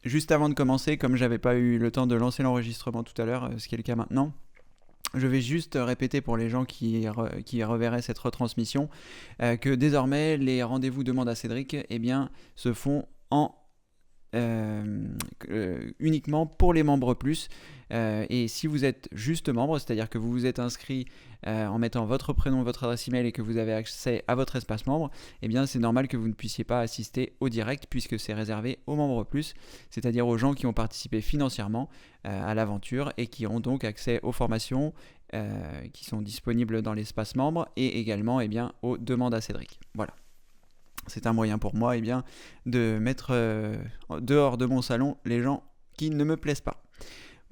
juste avant de commencer, comme j'avais pas eu le temps de lancer l'enregistrement tout à l'heure, ce qui est le cas maintenant, je vais juste répéter pour les gens qui reverraient cette retransmission que désormais les rendez-vous demande à Cédric se font uniquement pour les membres plus. Et si vous êtes juste membre, c'est-à-dire que vous vous êtes inscrit en mettant votre prénom, votre adresse email et que vous avez accès à votre espace membre, c'est normal que vous ne puissiez pas assister au direct puisque c'est réservé aux membres plus, c'est-à-dire aux gens qui ont participé financièrement à l'aventure et qui ont donc accès aux formations qui sont disponibles dans l'espace membre et également aux demandes à Cédric. Voilà. C'est un moyen pour moi de mettre dehors de mon salon les gens qui ne me plaisent pas.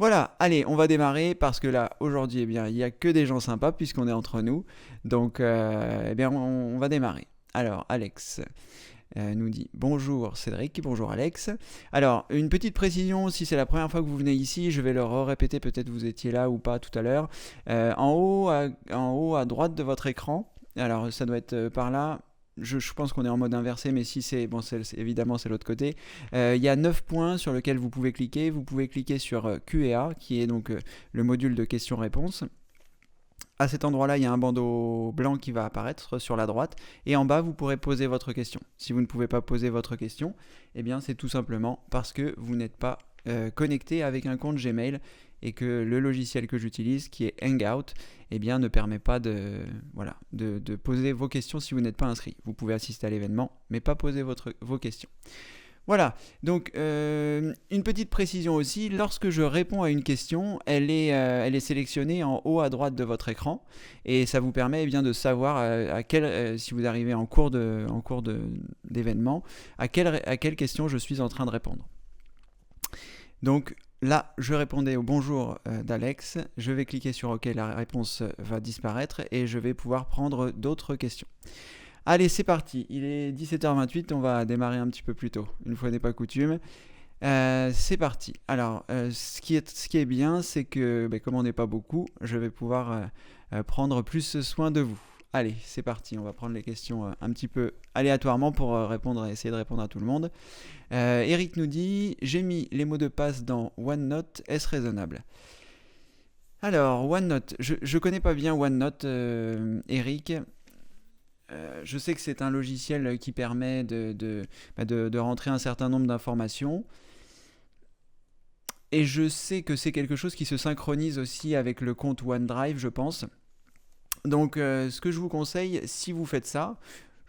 Voilà, allez, on va démarrer parce que là, aujourd'hui, il n'y a que des gens sympas puisqu'on est entre nous. Donc, on va démarrer. Alors, Alex nous dit bonjour Cédric, bonjour Alex. Alors, une petite précision, si c'est la première fois que vous venez ici, je vais le répéter, peut-être vous étiez là ou pas tout à l'heure. En haut à droite de votre écran, alors ça doit être par là. Je pense qu'on est en mode inversé, mais si c'est évidemment c'est l'autre côté. Il y a 9 points sur lesquels vous pouvez cliquer. Vous pouvez cliquer sur Q&A, qui est donc le module de questions-réponses. À cet endroit-là, il y a un bandeau blanc qui va apparaître sur la droite. Et en bas, vous pourrez poser votre question. Si vous ne pouvez pas poser votre question, c'est tout simplement parce que vous n'êtes pas connecté avec un compte Gmail et que le logiciel que j'utilise, qui est Hangout, ne permet pas de poser vos questions si vous n'êtes pas inscrit. Vous pouvez assister à l'événement, mais pas poser vos questions. Voilà, donc une petite précision aussi, lorsque je réponds à une question, elle est sélectionnée en haut à droite de votre écran, et ça vous permet de savoir si vous arrivez en cours d'événement, à quelle question je suis en train de répondre. Donc là, je répondais au bonjour d'Alex, je vais cliquer sur OK, la réponse va disparaître et je vais pouvoir prendre d'autres questions. Allez, c'est parti, il est 17h28, on va démarrer un petit peu plus tôt, une fois n'est pas coutume. C'est parti. Alors, ce qui est bien, c'est que comme on n'est pas beaucoup, je vais pouvoir prendre plus soin de vous. Allez, c'est parti, on va prendre les questions un petit peu aléatoirement pour essayer de répondre à tout le monde. Eric nous dit « J'ai mis les mots de passe dans OneNote, est-ce raisonnable ?» Alors, OneNote, je connais pas bien OneNote, Eric. Je sais que c'est un logiciel qui permet de rentrer un certain nombre d'informations. Et je sais que c'est quelque chose qui se synchronise aussi avec le compte OneDrive, je pense. Donc, ce que je vous conseille, si vous faites ça,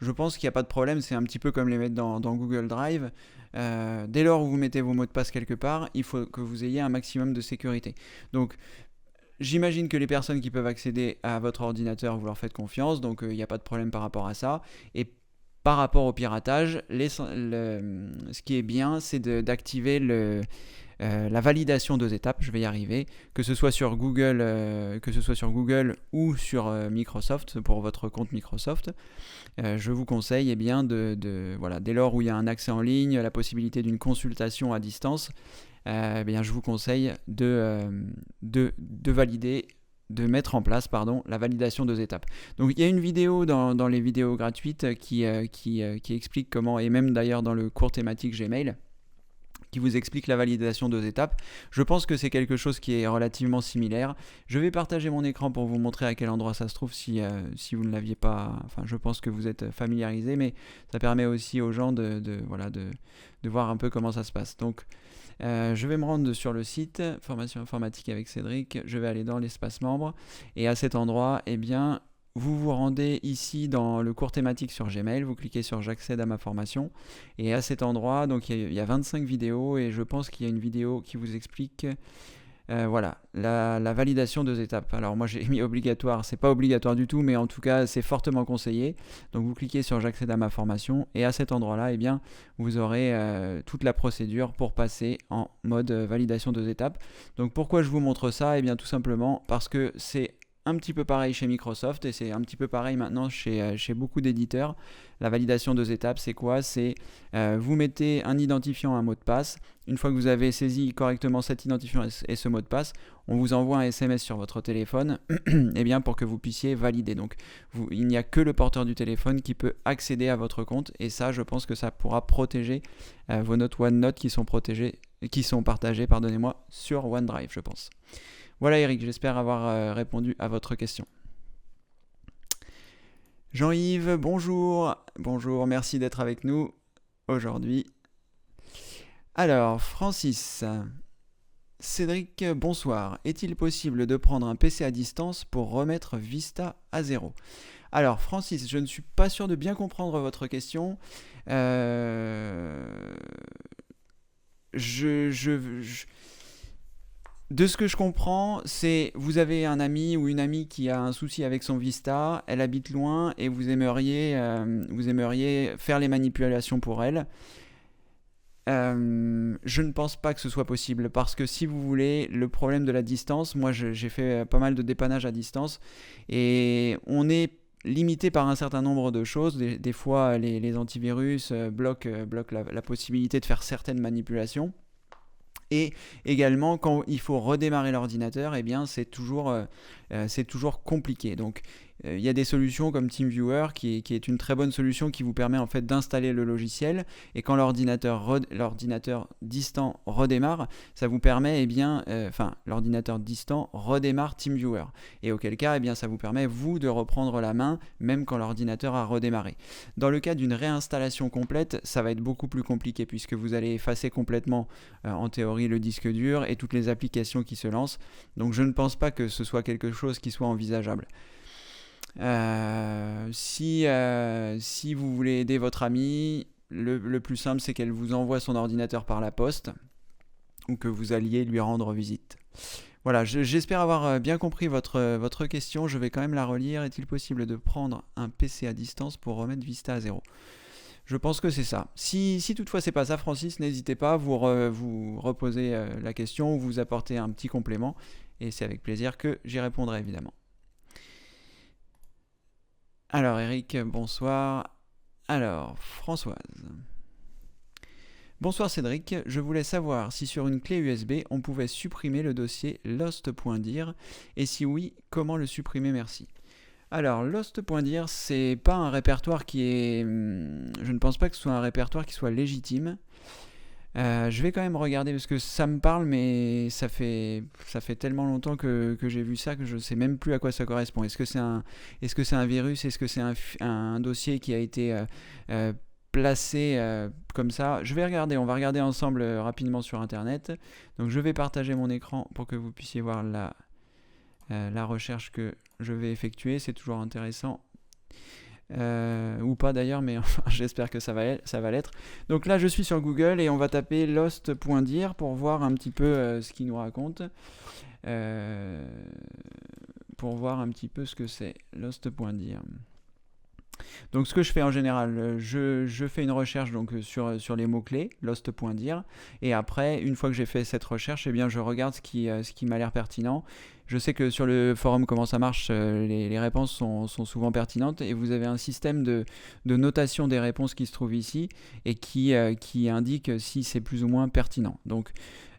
je pense qu'il n'y a pas de problème, c'est un petit peu comme les mettre dans Google Drive. Dès lors où vous mettez vos mots de passe quelque part, il faut que vous ayez un maximum de sécurité. Donc, j'imagine que les personnes qui peuvent accéder à votre ordinateur, vous leur faites confiance, donc il n'y a pas de problème par rapport à ça. Et par rapport au piratage, ce qui est bien, c'est d'activer la validation 2 étapes, je vais y arriver, que ce soit sur Google ou sur Microsoft, pour votre compte Microsoft. Je vous conseille dès lors où il y a un accès en ligne, la possibilité d'une consultation à distance, je vous conseille de valider, de mettre en place la validation 2 étapes. Donc il y a une vidéo dans les vidéos gratuites qui explique comment, et même d'ailleurs dans le cours thématique Gmail, qui vous explique la validation 2 étapes. Je pense que c'est quelque chose qui est relativement similaire. Je vais partager mon écran pour vous montrer à quel endroit ça se trouve si vous ne l'aviez pas. Enfin, je pense que vous êtes familiarisé, mais ça permet aussi aux gens de voir un peu comment ça se passe. Donc, je vais me rendre sur le site Formation informatique avec Cédric. Je vais aller dans l'espace membre et à cet endroit, vous vous rendez ici dans le cours thématique sur Gmail, vous cliquez sur j'accède à ma formation et à cet endroit, donc il y a 25 vidéos et je pense qu'il y a une vidéo qui vous explique la validation 2 étapes. Alors moi j'ai mis obligatoire, c'est pas obligatoire du tout, mais en tout cas c'est fortement conseillé. Donc vous cliquez sur j'accède à ma formation et à cet endroit-là, vous aurez toute la procédure pour passer en mode validation 2 étapes. Donc pourquoi je vous montre ça ? Tout simplement parce que c'est un petit peu pareil chez Microsoft et c'est un petit peu pareil maintenant chez beaucoup d'éditeurs. La validation 2 étapes, c'est quoi ? C'est vous mettez un identifiant, un mot de passe. Une fois que vous avez saisi correctement cet identifiant et ce mot de passe, on vous envoie un SMS sur votre téléphone pour que vous puissiez valider. Donc il n'y a que le porteur du téléphone qui peut accéder à votre compte et ça, je pense que ça pourra protéger vos notes OneNote qui sont protégées qui sont partagés, pardonnez-moi, sur OneDrive, je pense. Voilà Eric, j'espère avoir répondu à votre question. Jean-Yves, bonjour. Bonjour, merci d'être avec nous aujourd'hui. Alors, Francis, Cédric, bonsoir. Est-il possible de prendre un PC à distance pour remettre Vista à zéro? Alors, Francis, je ne suis pas sûr de bien comprendre votre question. De ce que je comprends, c'est vous avez un ami ou une amie qui a un souci avec son Vista, elle habite loin et vous aimeriez faire les manipulations pour elle. Je ne pense pas que ce soit possible parce que si vous voulez, le problème de la distance, moi j'ai fait pas mal de dépannage à distance et on est limité par un certain nombre de choses. Des fois, les antivirus bloquent la possibilité de faire certaines manipulations. Et également, quand il faut redémarrer l'ordinateur, eh bien, c'est toujours compliqué. Donc, il y a des solutions comme TeamViewer qui est une très bonne solution qui vous permet en fait d'installer le logiciel. Et quand l'ordinateur distant redémarre, ça vous permet, l'ordinateur distant redémarre TeamViewer. Et auquel cas, eh bien, ça vous permet, vous, de reprendre la main, même quand l'ordinateur a redémarré. Dans le cas d'une réinstallation complète, ça va être beaucoup plus compliqué puisque vous allez effacer complètement, en théorie, le disque dur et toutes les applications qui se lancent. Donc, je ne pense pas que ce soit quelque chose qui soit envisageable. Si vous voulez aider votre amie, le plus simple c'est qu'elle vous envoie son ordinateur par la poste ou que vous alliez lui rendre visite. Voilà, j'espère avoir bien compris votre question. Je vais quand même la relire. Est-il possible de prendre un PC à distance pour remettre Vista à zéro? Je pense que c'est ça. Si toutefois c'est pas ça, Francis, n'hésitez pas à vous reposer la question ou vous apporter un petit complément. Et c'est avec plaisir que j'y répondrai évidemment. Alors Eric, bonsoir. Alors Françoise. Bonsoir Cédric, je voulais savoir si sur une clé USB on pouvait supprimer le dossier lost.dir et si oui, comment le supprimer, merci. Alors lost.dir, c'est pas un répertoire qui est... Je ne pense pas que ce soit un répertoire qui soit légitime. Je vais quand même regarder parce que ça me parle, mais ça fait tellement longtemps que j'ai vu ça que je ne sais même plus à quoi ça correspond. Est-ce que c'est un virus? Est-ce que c'est un dossier qui a été placé comme ça? Je vais regarder, on va regarder ensemble rapidement sur internet. Donc je vais partager mon écran pour que vous puissiez voir la recherche que je vais effectuer. C'est toujours intéressant. Ou pas d'ailleurs, mais enfin, j'espère que ça va l'être. Donc là je suis sur Google et on va taper lost.dir pour voir un petit peu ce qu'il nous raconte, pour voir un petit peu ce que c'est lost.dir. Donc ce que je fais en général, je fais une recherche donc sur les mots-clés, lost.dir, et après, une fois que j'ai fait cette recherche, eh bien, je regarde ce qui m'a l'air pertinent. Je sais que sur le forum Comment ça marche, les réponses sont souvent pertinentes, et vous avez un système de notation des réponses qui se trouve ici, et qui indique si c'est plus ou moins pertinent. Donc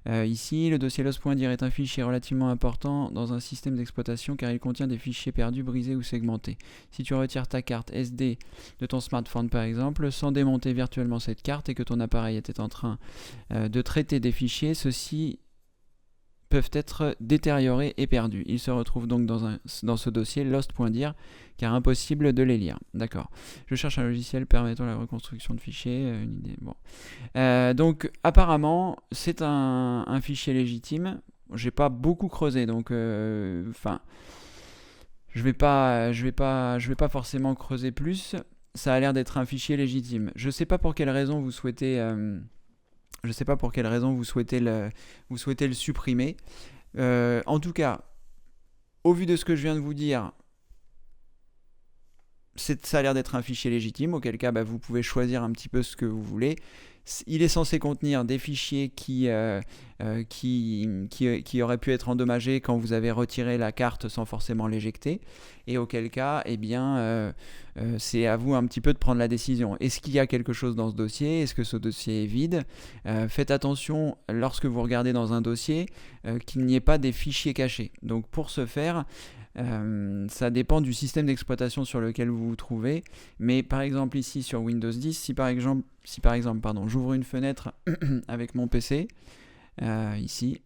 ici, le dossier lost.dir est un fichier relativement important dans un système d'exploitation car il contient des fichiers perdus, brisés ou segmentés. Si tu retires ta carte SD de ton smartphone par exemple, sans démonter virtuellement cette carte et que ton appareil était en train de traiter des fichiers, ceux-ci peuvent être détériorés et perdus. Ils se retrouvent donc dans ce dossier lost.dir car impossible de les lire. D'accord. Je cherche un logiciel permettant la reconstruction de fichiers. Une idée. Bon. Donc apparemment c'est un fichier légitime. J'ai pas beaucoup creusé donc je vais pas forcément creuser plus. Ça a l'air d'être un fichier légitime. Je sais pas pour quelle raison vous souhaitez le supprimer. En tout cas, au vu de ce que je viens de vous dire, ça a l'air d'être un fichier légitime, auquel cas vous pouvez choisir un petit peu ce que vous voulez. Il est censé contenir des fichiers qui auraient pu être endommagés quand vous avez retiré la carte sans forcément l'éjecter, et auquel cas, c'est à vous un petit peu de prendre la décision. Est-ce qu'il y a quelque chose dans ce dossier? Est-ce que ce dossier est vide? Faites attention, lorsque vous regardez dans un dossier, qu'il n'y ait pas des fichiers cachés. Donc pour ce faire, ça dépend du système d'exploitation sur lequel vous vous trouvez, mais par exemple ici sur Windows 10, si par exemple j'ouvre une fenêtre avec mon PC, ici.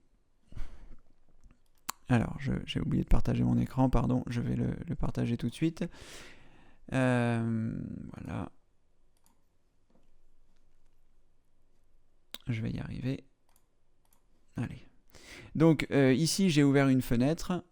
Alors, j'ai oublié de partager mon écran, pardon, je vais le partager tout de suite. Voilà. Je vais y arriver. Allez. Donc, ici, j'ai ouvert une fenêtre.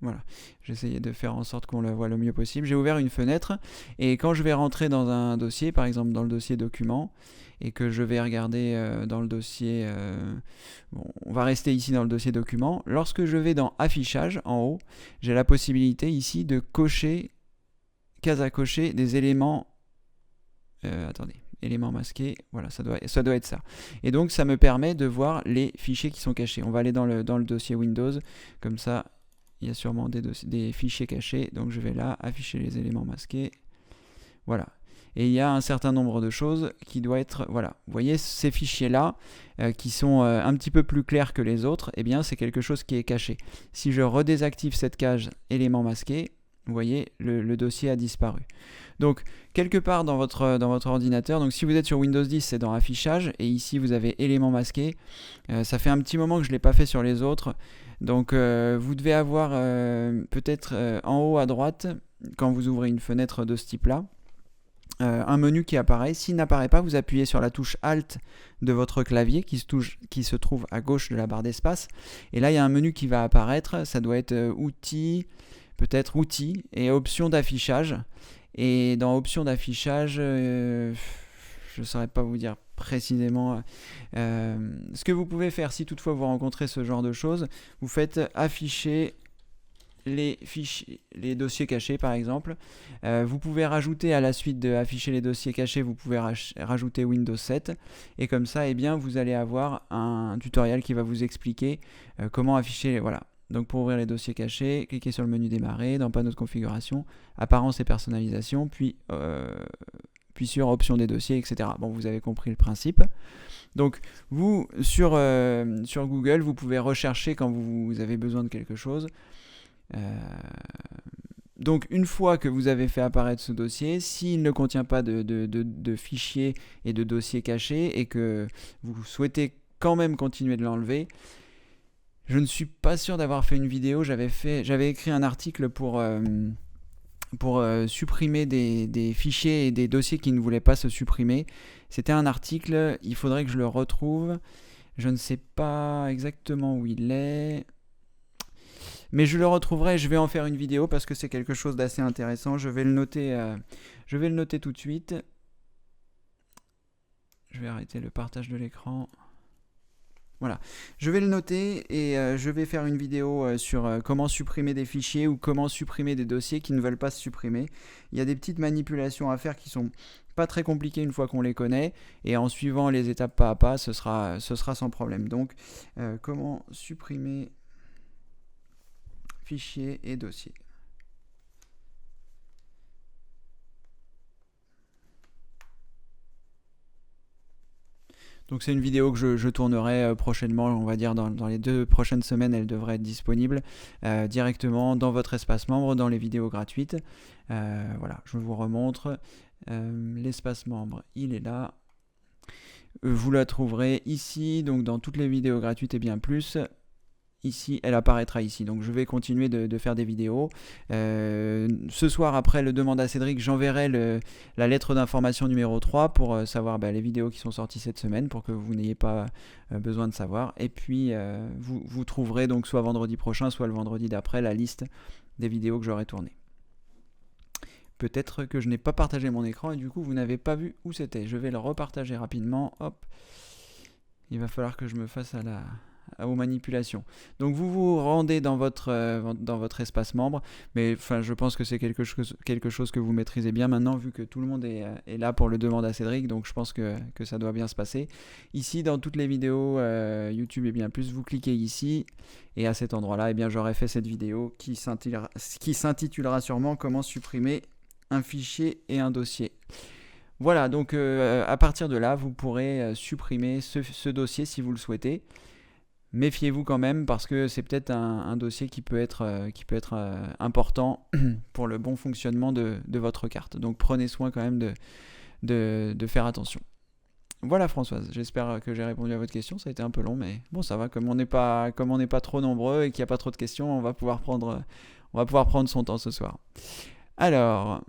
Voilà, j'essayais de faire en sorte qu'on le voit le mieux possible. J'ai ouvert une fenêtre et quand je vais rentrer dans un dossier, par exemple dans le dossier documents, et que je vais regarder dans le dossier, bon, on va rester ici dans le dossier documents. Lorsque je vais dans affichage en haut, j'ai la possibilité ici de cocher, case à cocher, des éléments. Attendez, éléments masqués, voilà, ça doit être ça. Et donc ça me permet de voir les fichiers qui sont cachés. On va aller dans le dossier Windows, comme ça. Il y a sûrement des fichiers cachés, donc je vais là, afficher les éléments masqués. Voilà. Et il y a un certain nombre de choses qui doivent être... Voilà. Vous voyez, ces fichiers-là, qui sont un petit peu plus clairs que les autres, eh bien, c'est quelque chose qui est caché. Si je redésactive cette case éléments masqués, vous voyez, le dossier a disparu. Donc, quelque part dans votre ordinateur, donc si vous êtes sur Windows 10, c'est dans affichage, et ici vous avez éléments masqués. Ça fait un petit moment que je ne l'ai pas fait sur les autres. Donc vous devez avoir peut-être en haut à droite, quand vous ouvrez une fenêtre de ce type-là, un menu qui apparaît. S'il n'apparaît pas, vous appuyez sur la touche Alt de votre clavier qui se trouve à gauche de la barre d'espace. Et là, il y a un menu qui va apparaître. Ça doit être Outils, peut-être Outils et Options d'affichage. Et dans Options d'affichage, je ne saurais pas vous dire précisément ce que vous pouvez faire si toutefois vous rencontrez ce genre de choses. Vous faites afficher les fichiers, les dossiers cachés par exemple. Vous pouvez rajouter à la suite de afficher les dossiers cachés, vous pouvez rajouter Windows 7 et comme ça, eh bien, vous allez avoir un tutoriel qui va vous expliquer comment afficher. Voilà. Donc pour ouvrir les dossiers cachés, cliquez sur le menu démarrer, dans panneau de configuration, apparence et personnalisation, puis sur options des dossiers, etc. Bon, vous avez compris le principe. Donc vous, sur Google, vous pouvez rechercher quand vous avez besoin de quelque chose. Donc une fois que vous avez fait apparaître ce dossier, s'il ne contient pas de fichiers et de dossiers cachés et que vous souhaitez quand même continuer de l'enlever, je ne suis pas sûr d'avoir fait une vidéo. J'avais écrit un article pour supprimer des fichiers et des dossiers qui ne voulaient pas se supprimer. C'était un article, il faudrait que je le retrouve. Je ne sais pas exactement où il est. Mais je le retrouverai et je vais en faire une vidéo parce que c'est quelque chose d'assez intéressant. Je vais le noter tout de suite. Je vais arrêter le partage de l'écran. Voilà, je vais le noter et je vais faire une vidéo sur comment supprimer des fichiers ou comment supprimer des dossiers qui ne veulent pas se supprimer. Il y a des petites manipulations à faire qui sont pas très compliquées une fois qu'on les connaît et en suivant les étapes pas à pas, ce sera sans problème. Donc, comment supprimer fichiers et dossiers. Donc c'est une vidéo que je tournerai prochainement, on va dire dans les 2 prochaines semaines, elle devrait être disponible directement dans votre espace membre, dans les vidéos gratuites. Voilà, je vous remontre. L'espace membre, il est là. Vous la trouverez ici, donc dans toutes les vidéos gratuites et bien plus. Ici, elle apparaîtra ici. Donc je vais continuer de faire des vidéos. Ce soir, après le demande à Cédric, j'enverrai la lettre d'information numéro 3 pour savoir les vidéos qui sont sorties cette semaine pour que vous n'ayez pas besoin de savoir. Et puis, vous trouverez donc soit vendredi prochain, soit le vendredi d'après la liste des vidéos que j'aurai tournées. Peut-être que je n'ai pas partagé mon écran et du coup, vous n'avez pas vu où c'était. Je vais le repartager rapidement. Hop. Il va falloir que je me fasse aux manipulations. Donc vous vous rendez dans votre espace membre, mais je pense que c'est quelque chose que vous maîtrisez bien maintenant vu que tout le monde est là pour le demander à Cédric, donc je pense que ça doit bien se passer. Ici dans toutes les vidéos YouTube et bien plus, vous cliquez ici et à cet endroit là, j'aurai fait cette vidéo qui s'intitulera sûrement comment supprimer un fichier et un dossier. Voilà, donc à partir de là, vous pourrez supprimer ce dossier si vous le souhaitez. Méfiez-vous quand même parce que c'est peut-être un dossier qui peut être important pour le bon fonctionnement de votre carte. Donc prenez soin quand même de faire attention. Voilà Françoise, j'espère que j'ai répondu à votre question, ça a été un peu long, mais bon ça va, comme on n'est pas trop nombreux et qu'il n'y a pas trop de questions, on va pouvoir prendre son temps ce soir. Alors,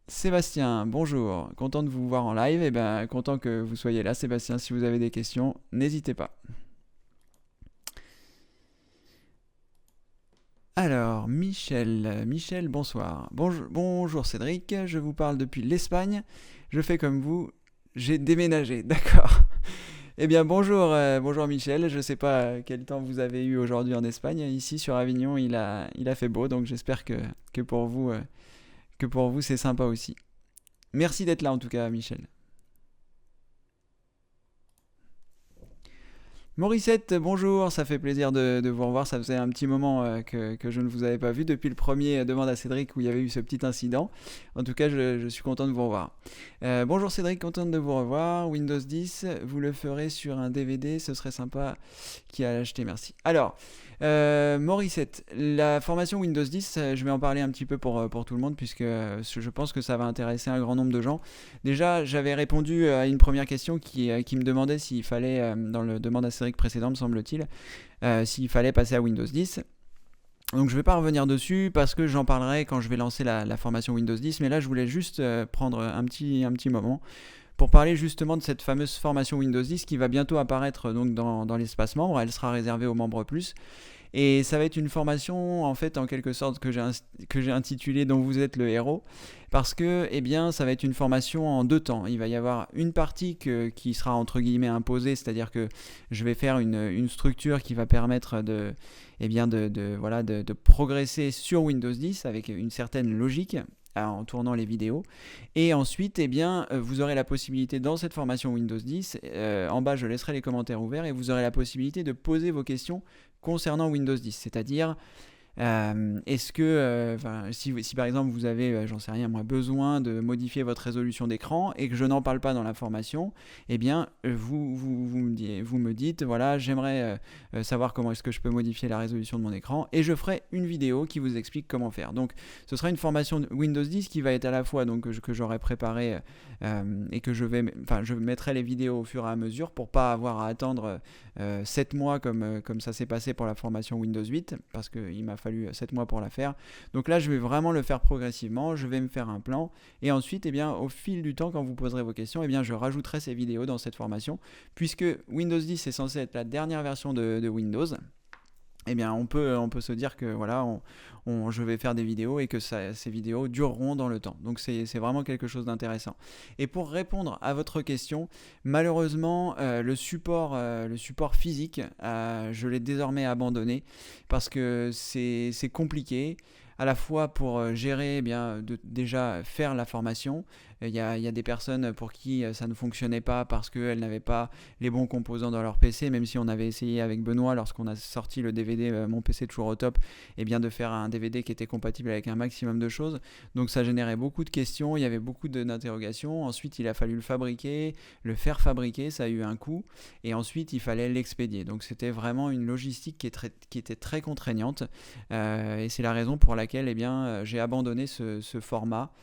Sébastien, bonjour, content de vous voir en live, et bien content que vous soyez là Sébastien, si vous avez des questions, n'hésitez pas. Alors, Michel, bonsoir. Bonjour Cédric, je vous parle depuis l'Espagne, je fais comme vous, j'ai déménagé, d'accord. Eh bien bonjour Michel, je ne sais pas quel temps vous avez eu aujourd'hui en Espagne, ici sur Avignon il a fait beau, donc j'espère que pour vous c'est sympa aussi. Merci d'être là en tout cas Michel. Morissette, bonjour, ça fait plaisir de vous revoir, ça faisait un petit moment que je ne vous avais pas vu depuis le premier demande à Cédric où il y avait eu ce petit incident. En tout cas, je suis content de vous revoir. Bonjour Cédric, content de vous revoir. Windows 10, vous le ferez sur un DVD, ce serait sympa. Qui a acheté, merci. Alors, Morissette, la formation Windows 10, je vais en parler un petit peu pour tout le monde puisque je pense que ça va intéresser un grand nombre de gens. Déjà, j'avais répondu à une première question qui me demandait s'il fallait, dans le demande à Cédric précédent, me semble-t-il, s'il fallait passer à Windows 10. Donc je ne vais pas revenir dessus parce que j'en parlerai quand je vais lancer la formation Windows 10, mais là je voulais juste prendre un petit moment pour parler justement de cette fameuse formation Windows 10 qui va bientôt apparaître donc dans l'espace membre. Elle sera réservée aux membres plus. Et ça va être une formation en fait en quelque sorte que j'ai intitulée dont vous êtes le héros parce que eh bien ça va être une formation en 2 temps. Il va y avoir une partie qui sera entre guillemets imposée, c'est-à-dire que je vais faire une structure qui va permettre de progresser sur Windows 10 avec une certaine logique en tournant les vidéos. Et ensuite, eh bien, vous aurez la possibilité dans cette formation Windows 10, en bas je laisserai les commentaires ouverts et vous aurez la possibilité de poser vos questions concernant Windows 10, c'est-à-dire est-ce que si par exemple vous avez, j'en sais rien moi, besoin de modifier votre résolution d'écran et que je n'en parle pas dans la formation, eh bien vous me dites voilà j'aimerais savoir comment est-ce que je peux modifier la résolution de mon écran et je ferai une vidéo qui vous explique comment faire. Donc ce sera une formation Windows 10 qui va être à la fois donc que j'aurai préparé et que je mettrai les vidéos au fur et à mesure pour pas avoir à attendre 7 mois comme ça s'est passé pour la formation Windows 8 parce qu'il m'a fallu 7 mois pour la faire. Donc là, je vais vraiment le faire progressivement, je vais me faire un plan et ensuite, eh bien, au fil du temps, quand vous poserez vos questions, eh bien, je rajouterai ces vidéos dans cette formation puisque Windows 10 est censé être la dernière version de Windows. Eh bien, on peut se dire que voilà, je vais faire des vidéos et que ces vidéos dureront dans le temps. Donc, c'est vraiment quelque chose d'intéressant. Et pour répondre à votre question, malheureusement, le support physique, je l'ai désormais abandonné parce que c'est compliqué. À la fois pour gérer, eh bien, déjà faire la formation. Il y a des personnes pour qui ça ne fonctionnait pas parce qu'elles n'avaient pas les bons composants dans leur PC, même si on avait essayé avec Benoît lorsqu'on a sorti le DVD Mon PC toujours au top, eh bien de faire un DVD qui était compatible avec un maximum de choses. Donc ça générait beaucoup de questions, il y avait beaucoup d'interrogations. Ensuite il a fallu le fabriquer, le faire fabriquer, ça a eu un coût. Et ensuite il fallait l'expédier. Donc c'était vraiment une logistique qui était très contraignante. Et c'est la raison pour laquelle eh bien, j'ai abandonné ce format.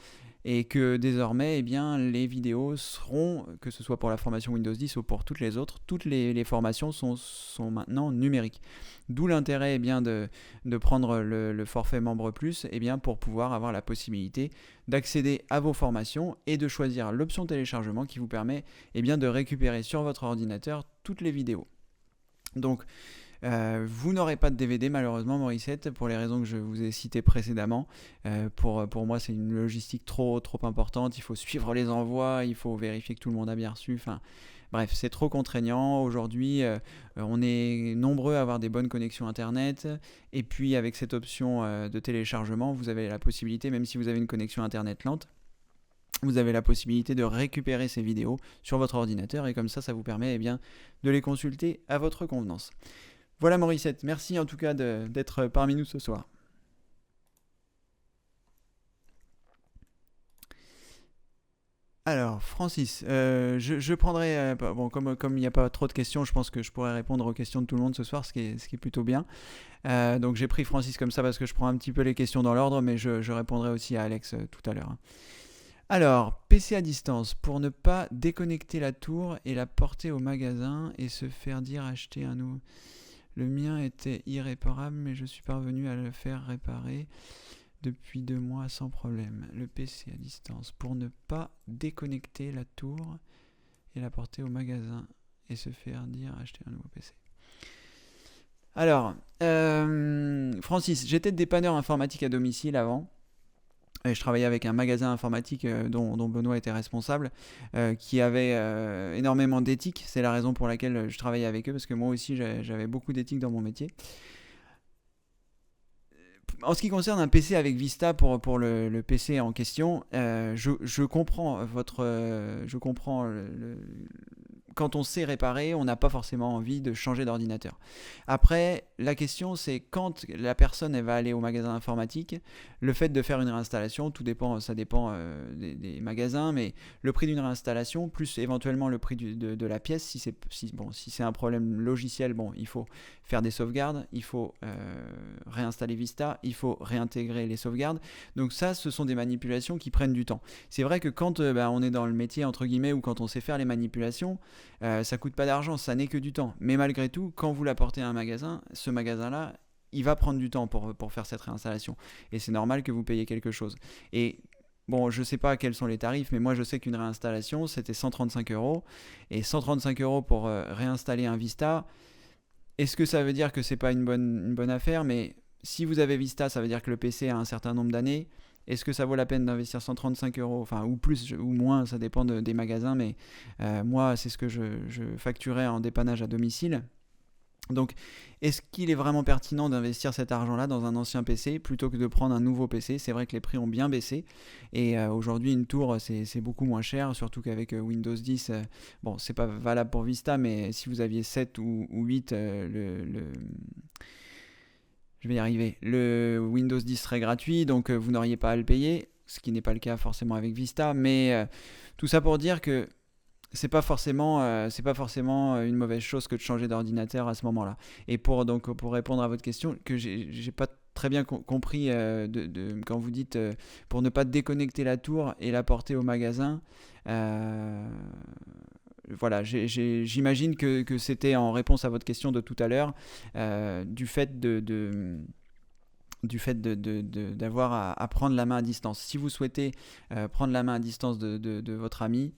Et que désormais, eh bien, les vidéos seront, que ce soit pour la formation Windows 10 ou pour toutes les autres, toutes les formations sont maintenant numériques. D'où l'intérêt eh bien, de prendre le forfait membre plus eh bien, pour pouvoir avoir la possibilité d'accéder à vos formations et de choisir l'option téléchargement qui vous permet eh bien, de récupérer sur votre ordinateur toutes les vidéos. Donc, vous n'aurez pas de DVD malheureusement Morissette pour les raisons que je vous ai citées précédemment. Pour moi c'est une logistique trop importante, il faut suivre les envois, il faut vérifier que tout le monde a bien reçu, enfin bref c'est trop contraignant. Aujourd'hui on est nombreux à avoir des bonnes connexions internet et puis avec cette option de téléchargement vous avez la possibilité, même si vous avez une connexion internet lente, vous avez la possibilité de récupérer ces vidéos sur votre ordinateur et comme ça vous permet eh bien, de les consulter à votre convenance. Voilà Morissette, merci en tout cas d'être parmi nous ce soir. Alors Francis, je prendrai, bon comme il n'y a pas trop de questions, je pense que je pourrais répondre aux questions de tout le monde ce soir, ce qui est plutôt bien. Donc j'ai pris Francis comme ça parce que je prends un petit peu les questions dans l'ordre, mais je répondrai aussi à Alex tout à l'heure. Alors, PC à distance, pour ne pas déconnecter la tour et la porter au magasin et se faire dire acheter un nouveau. Le mien était irréparable, mais je suis parvenu à le faire réparer depuis 2 mois sans problème. Le PC à distance, pour ne pas déconnecter la tour et la porter au magasin et se faire dire acheter un nouveau PC. Alors, Francis, j'étais dépanneur informatique à domicile avant. Et je travaillais avec un magasin informatique dont Benoît était responsable, qui avait énormément d'éthique. C'est la raison pour laquelle je travaillais avec eux, parce que moi aussi j'avais beaucoup d'éthique dans mon métier. En ce qui concerne un PC avec Vista pour le PC en question, je comprends je comprends quand on sait réparer, on n'a pas forcément envie de changer d'ordinateur. Après, la question c'est quand la personne elle va aller au magasin informatique, le fait de faire une réinstallation, ça dépend des magasins, mais le prix d'une réinstallation plus éventuellement le prix de la pièce, si c'est un problème logiciel, bon, il faut faire des sauvegardes, il faut réinstaller Vista, il faut réintégrer les sauvegardes. Donc ça, ce sont des manipulations qui prennent du temps. C'est vrai que quand on est dans le métier entre guillemets ou quand on sait faire les manipulations, ça coûte pas d'argent, ça n'est que du temps. Mais malgré tout, quand vous l'apportez à un magasin, ce magasin-là, il va prendre du temps pour faire cette réinstallation. Et c'est normal que vous payiez quelque chose. Et bon, je sais pas quels sont les tarifs, mais moi je sais qu'une réinstallation, c'était 135 euros. Et 135 euros pour réinstaller un Vista, est-ce que ça veut dire que c'est pas une bonne affaire? Mais si vous avez Vista, ça veut dire que le PC a un certain nombre d'années. Est-ce que ça vaut la peine d'investir 135 euros, enfin, ou plus ou moins, ça dépend des magasins, mais moi, c'est ce que je facturais en dépannage à domicile. Donc, est-ce qu'il est vraiment pertinent d'investir cet argent-là dans un ancien PC plutôt que de prendre un nouveau PC? C'est vrai que les prix ont bien baissé et aujourd'hui une tour c'est beaucoup moins cher, surtout qu'avec Windows 10, bon c'est pas valable pour Vista, mais si vous aviez 7 ou 8, je vais y arriver, le Windows 10 serait gratuit, donc vous n'auriez pas à le payer, ce qui n'est pas le cas forcément avec Vista, mais tout ça pour dire que c'est pas forcément une mauvaise chose que de changer d'ordinateur à ce moment-là. Et pour répondre à votre question, que j'ai pas très bien compris quand vous dites pour ne pas déconnecter la tour et la porter au magasin. euh, voilà, j'imagine que c'était en réponse à votre question de tout à l'heure, du fait d'avoir à prendre la main à distance. Si vous souhaitez prendre la main à distance de votre ami,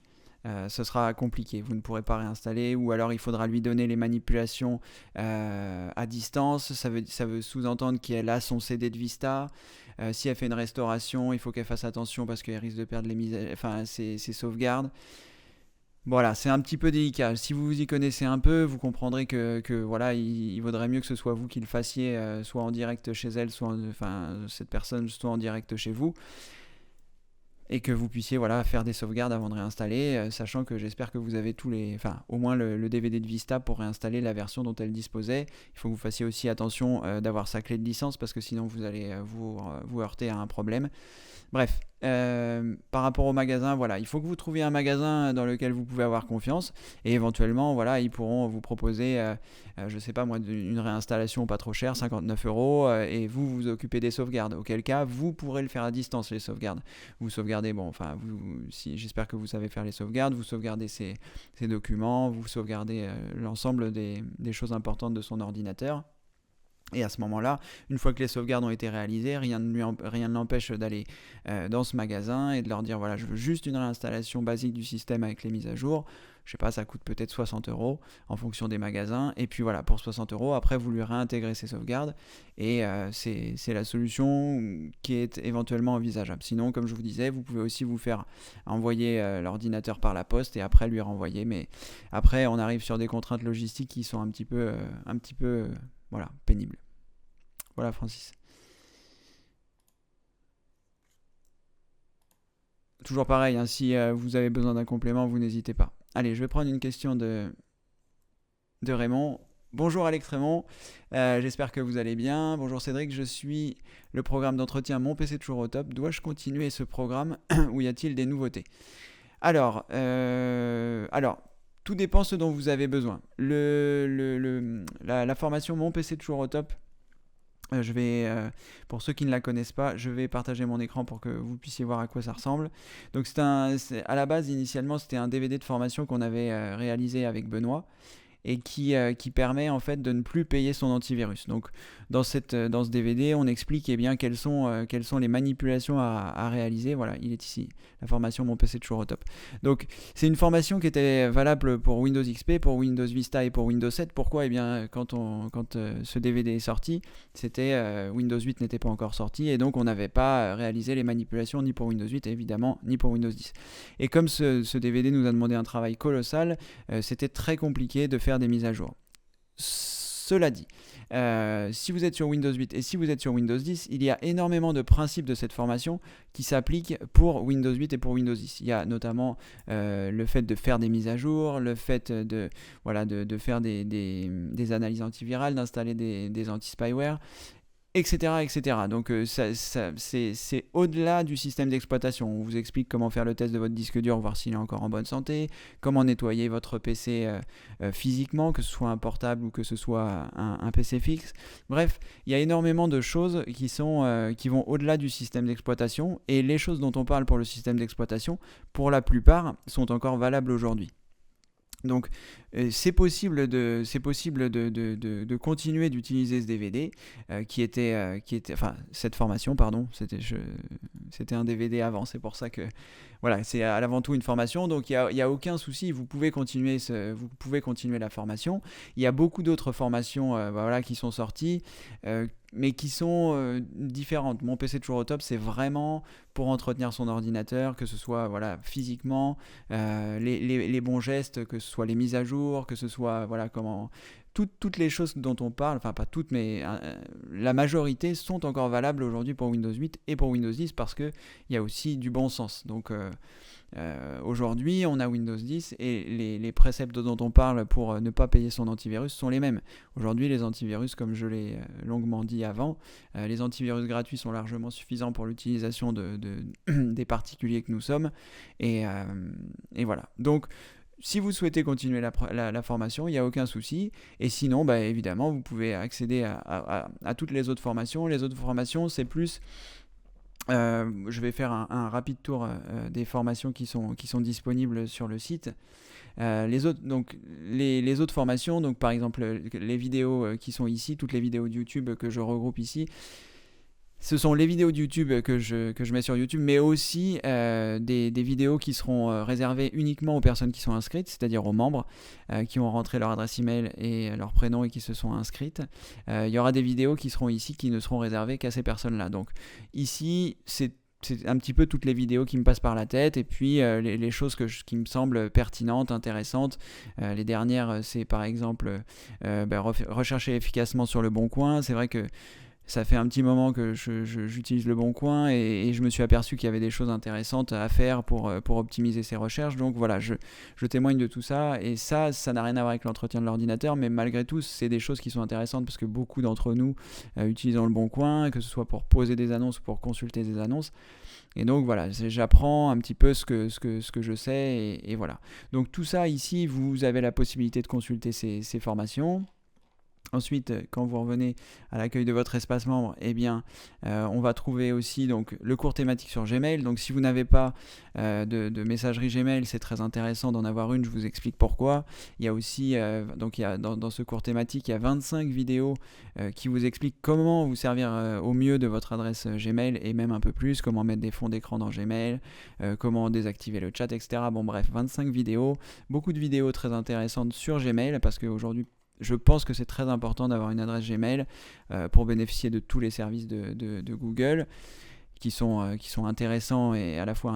ce sera compliqué. Vous ne pourrez pas réinstaller, ou alors il faudra lui donner les manipulations à distance. Ça veut sous-entendre qu'elle a son CD de Vista. Si elle fait une restauration, il faut qu'elle fasse attention parce qu'elle risque de perdre ses sauvegardes. Voilà, c'est un petit peu délicat. Si vous vous y connaissez un peu, vous comprendrez que voilà, il vaudrait mieux que ce soit vous qui le fassiez, soit en direct chez elle, cette personne, soit en direct chez vous, et que vous puissiez voilà, faire des sauvegardes avant de réinstaller, sachant que j'espère que vous avez au moins le DVD de Vista pour réinstaller la version dont elle disposait. Il faut que vous fassiez aussi attention d'avoir sa clé de licence, parce que sinon vous allez vous heurter à un problème. Bref, par rapport au magasin, voilà, il faut que vous trouviez un magasin dans lequel vous pouvez avoir confiance, et éventuellement, voilà, ils pourront vous proposer, je sais pas moi, une réinstallation pas trop chère, 59 euros, et vous occupez des sauvegardes. Auquel cas, vous pourrez le faire à distance, les sauvegardes. Vous sauvegardez, j'espère que vous savez faire les sauvegardes, vous sauvegardez ces documents, vous sauvegardez l'ensemble des choses importantes de son ordinateur. Et à ce moment-là, une fois que les sauvegardes ont été réalisées, rien ne l'empêche d'aller dans ce magasin et de leur dire voilà, je veux juste une réinstallation basique du système avec les mises à jour. Je sais pas, ça coûte peut-être 60 euros en fonction des magasins. Et puis voilà, pour 60 euros, après vous lui réintégrez ses sauvegardes et c'est la solution qui est éventuellement envisageable. Sinon, comme je vous disais, vous pouvez aussi vous faire envoyer l'ordinateur par la poste et après lui renvoyer. Mais après, on arrive sur des contraintes logistiques qui sont un petit peu voilà, pénible. Voilà, Francis. Toujours pareil, hein, si vous avez besoin d'un complément, vous n'hésitez pas. Allez, je vais prendre une question de Raymond. Bonjour Alex Raymond, j'espère que vous allez bien. Bonjour Cédric, je suis le programme d'entretien Mon PC toujours au top. Dois-je continuer ce programme ou y a-t-il des nouveautés? Alors, tout dépend ce dont vous avez besoin. La formation Mon PC toujours au top, Pour ceux qui ne la connaissent pas, je vais partager mon écran pour que vous puissiez voir à quoi ça ressemble. Donc à la base, initialement, c'était un DVD de formation qu'on avait réalisé avec Benoît et qui permet en fait de ne plus payer son antivirus. Donc dans ce DVD, on explique bien quelles sont les manipulations à réaliser. Voilà, il est ici, la formation Mon PC toujours au top. Donc c'est une formation qui était valable pour Windows XP, pour Windows Vista et pour Windows 7. Pourquoi ? Bien quand ce DVD est sorti, Windows 8 n'était pas encore sorti et donc on n'avait pas réalisé les manipulations ni pour Windows 8 évidemment, ni pour Windows 10. Et comme ce DVD nous a demandé un travail colossal, c'était très compliqué de faire des mises à jour. Cela dit, si vous êtes sur Windows 8 et si vous êtes sur Windows 10, il y a énormément de principes de cette formation qui s'appliquent pour Windows 8 et pour Windows 10. Il y a notamment le fait de faire des mises à jour, le fait de faire des analyses antivirales, d'installer des anti-spyware, etc. etc. Donc c'est au-delà du système d'exploitation. On vous explique comment faire le test de votre disque dur, voir s'il est encore en bonne santé, comment nettoyer votre PC physiquement, que ce soit un portable ou que ce soit un PC fixe. Bref, il y a énormément de choses qui vont au-delà du système d'exploitation, et les choses dont on parle pour le système d'exploitation, pour la plupart, sont encore valables aujourd'hui. Donc c'est possible de continuer d'utiliser ce DVD cette formation, pardon, c'était un DVD avant, c'est pour ça que voilà, c'est avant tout une formation, donc il y a aucun souci, vous pouvez continuer la formation. Il y a beaucoup d'autres formations qui sont sorties, mais qui sont différentes. Mon PC toujours au top, c'est vraiment pour entretenir son ordinateur, que ce soit physiquement, les bons gestes, que ce soit les mises à jour, que ce soit toutes les choses dont on parle, enfin pas toutes, mais la majorité sont encore valables aujourd'hui pour Windows 8 et pour Windows 10, parce qu'il y a aussi du bon sens. Donc aujourd'hui, on a Windows 10 et les préceptes dont on parle pour ne pas payer son antivirus sont les mêmes. Aujourd'hui, les antivirus, comme je l'ai longuement dit avant, les antivirus gratuits sont largement suffisants pour l'utilisation des particuliers que nous sommes. Et voilà. Donc, si vous souhaitez continuer la formation, il n'y a aucun souci. Et sinon, évidemment, vous pouvez accéder à toutes les autres formations. Les autres formations, c'est plus... je vais faire un rapide tour des formations qui sont disponibles sur le site. Les autres formations, donc par exemple les vidéos qui sont ici, toutes les vidéos de YouTube que je regroupe ici, ce sont les vidéos de YouTube que je mets sur YouTube, mais aussi des vidéos qui seront réservées uniquement aux personnes qui sont inscrites, c'est-à-dire aux membres qui ont rentré leur adresse email et leur prénom et qui se sont inscrites. Il y aura des vidéos qui seront ici qui ne seront réservées qu'à ces personnes-là. Donc ici, c'est un petit peu toutes les vidéos qui me passent par la tête, et puis les choses qui me semblent pertinentes, intéressantes. Les dernières, c'est par exemple rechercher efficacement sur Le Bon Coin. C'est vrai que ça fait un petit moment que j'utilise Le Bon Coin et je me suis aperçu qu'il y avait des choses intéressantes à faire pour optimiser ses recherches. Donc voilà, je témoigne de tout ça, et ça n'a rien à voir avec l'entretien de l'ordinateur, mais malgré tout, c'est des choses qui sont intéressantes parce que beaucoup d'entre nous utilisons Le Bon Coin, que ce soit pour poser des annonces ou pour consulter des annonces. Et donc voilà, j'apprends un petit peu ce que je sais, et voilà. Donc tout ça ici, vous avez la possibilité de consulter ces formations. Ensuite, quand vous revenez à l'accueil de votre espace membre, on va trouver aussi donc, le cours thématique sur Gmail. Donc si vous n'avez pas de messagerie Gmail, c'est très intéressant d'en avoir une, je vous explique pourquoi. Il y a aussi, dans ce cours thématique, il y a 25 vidéos qui vous expliquent comment vous servir au mieux de votre adresse Gmail, et même un peu plus, comment mettre des fonds d'écran dans Gmail, comment désactiver le chat, etc. Bon bref, 25 vidéos, beaucoup de vidéos très intéressantes sur Gmail, parce qu'aujourd'hui, je pense que c'est très important d'avoir une adresse Gmail pour bénéficier de tous les services de Google qui sont intéressants et à la fois